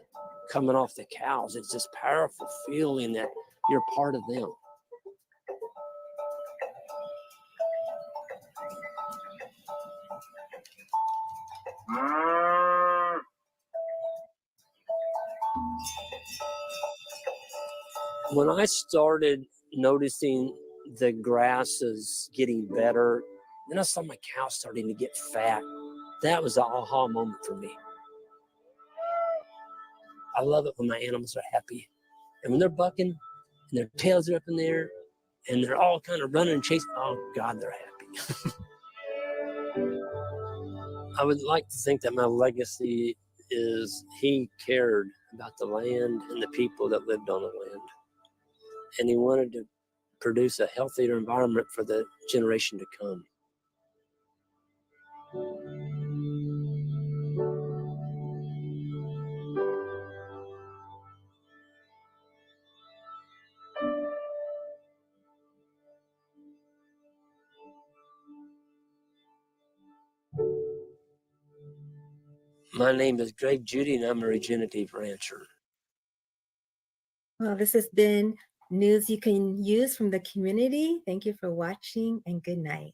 Speaker 5: coming off the cows. It's this powerful feeling that you're part of them. When I started noticing the grasses getting better, then I saw my cows starting to get fat. That was an aha moment for me. I love it when my animals are happy. And when they're bucking and their tails are up in there and they're all kind of running and chasing, oh God, they're happy. I would like to think that my legacy is he cared about the land and the people that lived on the land. And he wanted to produce a healthier environment for the generation to come. My name is Greg Judy, and I'm a regenerative rancher.
Speaker 4: Well, this has been news you can use from the community. Thank you for watching, and good night.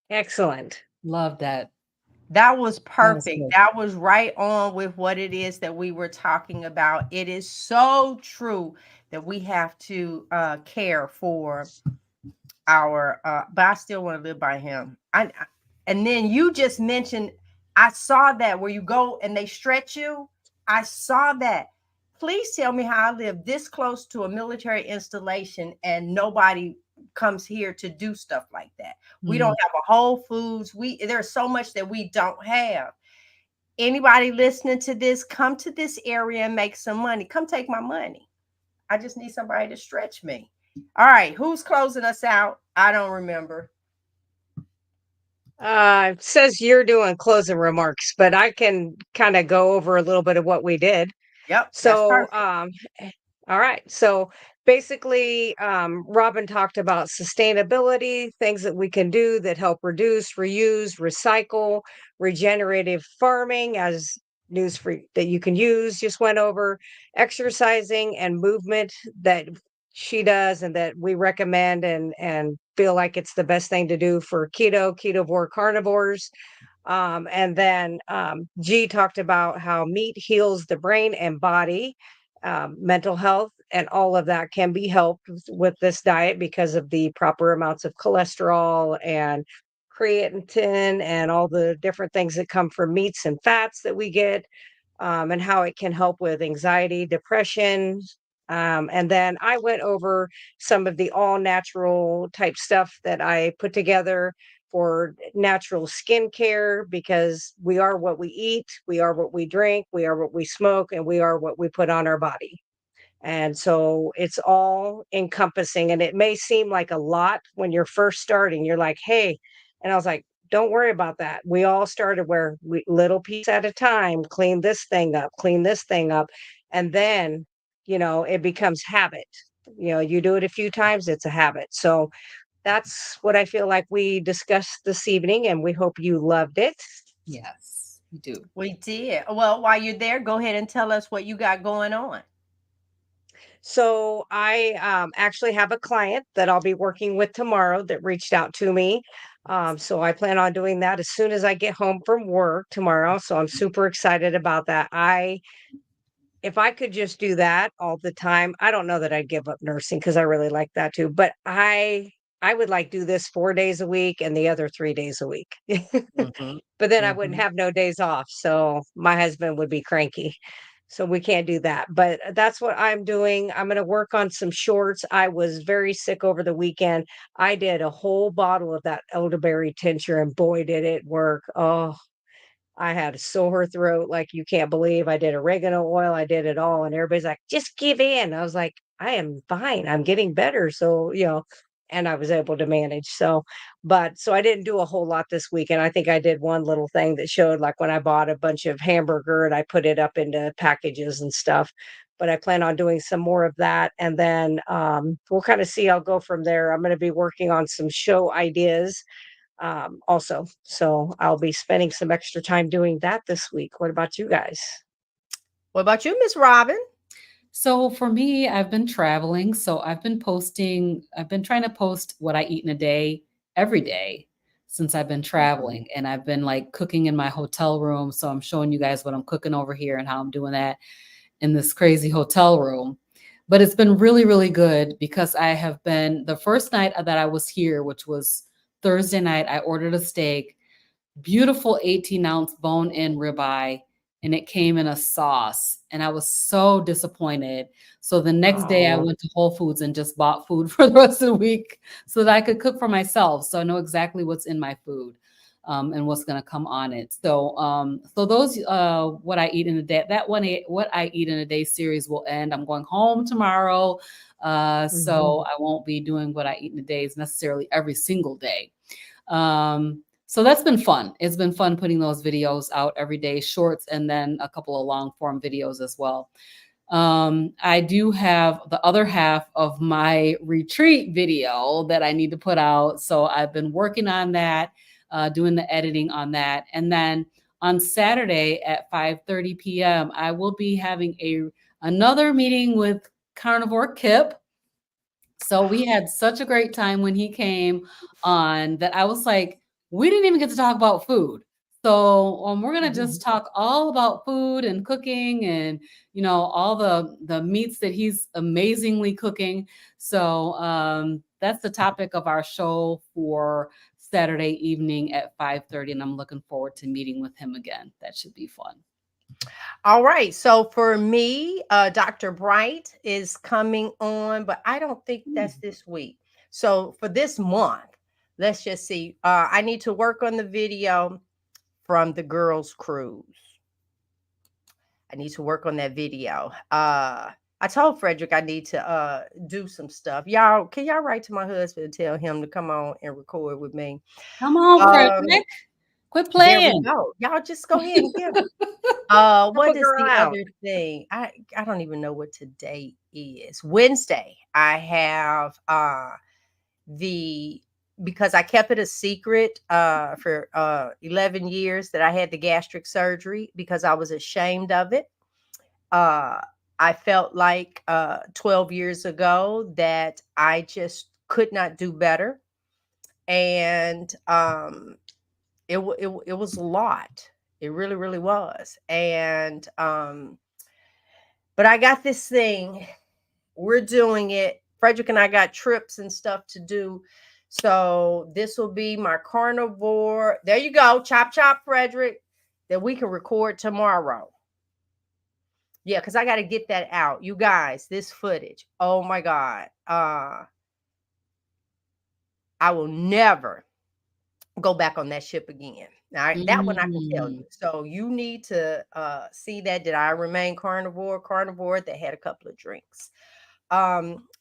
Speaker 1: Excellent.
Speaker 3: Love that.
Speaker 2: That was perfect.
Speaker 3: good.
Speaker 2: That was right on with what it is that we were talking about. It is so true that we have to care for our but I still want to live by him. And then you just mentioned, I saw that where you go and they stretch you. I saw that. Please tell me how I live this close to a military installation and nobody comes here to do stuff like that. We don't have a Whole Foods. There's so much that we don't have. Anybody listening to this, come to this area and make some money. Come take my money. I just need somebody to stretch me. All right, who's closing us out? I don't remember.
Speaker 1: It says you're doing closing remarks, but I can kind of go over a little bit of what we did.
Speaker 2: Yep. That's
Speaker 1: So,
Speaker 2: perfect.
Speaker 1: all right. So basically, Robyn talked about sustainability, things that we can do that help reduce, reuse, recycle, regenerative farming as news free that you can use. Just went over exercising and movement that she does and that we recommend and feel like it's the best thing to do for ketovore carnivores. And then G talked about how meat heals the brain and body, mental health, and all of that can be helped with this diet because of the proper amounts of cholesterol and creatine and all the different things that come from meats and fats that we get, and how it can help with anxiety, depression. And then I went over some of the all natural type stuff that I put together for natural skincare because we are what we eat, we are what we drink, we are what we smoke, and we are what we put on our body. And so it's all encompassing. And it may seem like a lot when you're first starting. You're like, hey, and I was like, don't worry about that. We all started where we little piece at a time, clean this thing up, clean this thing up. And then, it becomes habit. You do it a few times, it's a habit. So that's what I feel like we discussed this evening, and we hope you loved it.
Speaker 3: Yes, we do.
Speaker 2: We did. Well, while you're there, go ahead and tell us what you got going on.
Speaker 1: So I actually have a client that I'll be working with tomorrow that reached out to me. So I plan on doing that as soon as I get home from work tomorrow. So I'm super excited about that. I if I could just do that all the time, I don't know that I'd give up nursing because I really like that too. But I would like do this 4 days a week and the other 3 days a week.
Speaker 5: Mhm,
Speaker 1: But then I wouldn't
Speaker 5: mhm.
Speaker 1: have no days off. So my husband would be cranky. So we can't do that. But that's what I'm doing. I'm going to work on some shorts. I was very sick over the weekend. I did a whole bottle of that elderberry tincture and boy, did it work. Oh, I had a sore throat like you can't believe. I did oregano oil, I did it all, and everybody's like, "Just give in." I was like, "I am fine. I'm getting better." So, and I was able to manage. So I didn't do a whole lot this weekend. I think I did one little thing that showed like when I bought a bunch of hamburger and I put it up into packages and stuff. But I plan on doing some more of that. And then we'll kind of see. I'll go from there. I'm going to be working on some show ideas also. So I'll be spending some extra time doing that this week. What about you guys?
Speaker 2: What about you, Miss Robyn?
Speaker 3: So for me, I've been traveling. So I've been trying to post what I eat in a day every day since I've been traveling. And I've been like cooking in my hotel room. So I'm showing you guys what I'm cooking over here and how I'm doing that in this crazy hotel room. But it's been really, really good because I have been the first night that I was here, which was Thursday night, I ordered a steak, beautiful 18-ounce bone-in ribeye, and it came in a sauce. And I was so disappointed. So the next day I
Speaker 1: Oh,
Speaker 3: went to Whole Foods and just bought food for the rest of the week so that I could cook for myself. So I know exactly what's in my food. And what's going to come on it. So those what I eat in a day. What I eat in a day series will end. I'm going home tomorrow,
Speaker 1: mhm.
Speaker 3: so I won't be doing what I eat in a days necessarily every single day. So that's been fun. It's been fun putting those videos out every day, shorts, and then a couple of long form videos as well. I do have the other half of my retreat video that I need to put out. So I've been working on that, doing the editing on that. And then on Saturday at 5:30 p.m., I will be having another meeting with Carnivore Kip. So we had such a great time when he came on that I was like, we didn't even get to talk about food. So we're gonna just talk all about food and cooking and all the meats that he's amazingly cooking. So that's the topic of our show for Saturday evening at 5:30, and I'm looking forward to meeting with him again. That should be fun.
Speaker 2: All right. So for me, Dr. Bright is coming on, but I don't think that's this week. So for this month, let's just see. I need to work on the video from the girls' cruise. I need to work on that video. I told Frederick I need to do some stuff. Y'all, can y'all write to my husband and tell him to come on and record with me?
Speaker 3: Come on,
Speaker 2: Um,
Speaker 3: Frederick. Quit
Speaker 2: there we
Speaker 3: playing.
Speaker 2: go. Y'all just go ahead and get him.
Speaker 1: Help a
Speaker 2: What is
Speaker 1: girl
Speaker 2: the
Speaker 1: out.
Speaker 2: other thing? I don't even know what today is. Wednesday. I have the because I kept it a secret for 11 years that I had the gastric surgery because I was ashamed of it. Uh I felt like 12 years ago that I just could not do better. And it was a lot. It really, really was. And but I got this thing. We're doing it. Frederick and I got trips and stuff to do. So this will be my carnivore. There you go. Chop, chop, Frederick. That we can record tomorrow. Yeah, because I got to get that out. You guys, this footage. Oh my God. I will never go back on that ship again. Now, that one I can tell you.
Speaker 3: Mm.
Speaker 2: So you need to see that. Did I remain carnivore? Carnivore that had a couple of drinks.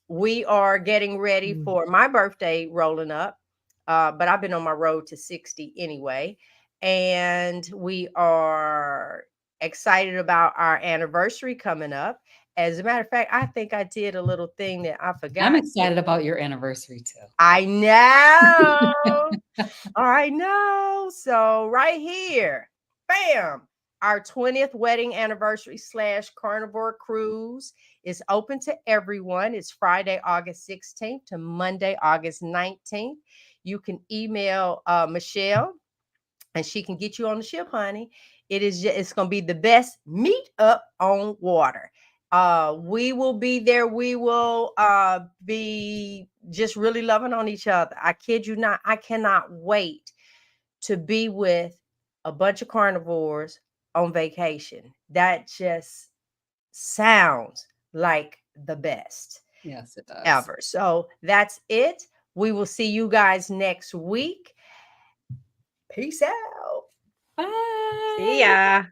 Speaker 2: We are getting ready
Speaker 1: Mm.
Speaker 2: for my birthday rolling up, but I've been on my road to 60 anyway. And we are excited about our anniversary coming up. As a matter of fact, I think I did a little thing that I
Speaker 3: I'm
Speaker 2: forgot.
Speaker 3: excited about your anniversary too.
Speaker 2: I know. I know. So right here, bam, our 20th wedding anniversary / carnivore cruise is open to everyone. It's Friday, August 16th to Monday, August 19th. You can email Michelle and she can get you on the ship, honey. It's going to be the best meet up on water. We will be there. We will be just really loving on each other. I kid you not. I cannot wait to be with a bunch of carnivores on vacation. That just sounds like the best
Speaker 3: Yes, it does.
Speaker 2: ever. So that's it. We will see you guys next week. Peace out.
Speaker 3: Bye.
Speaker 1: See ya.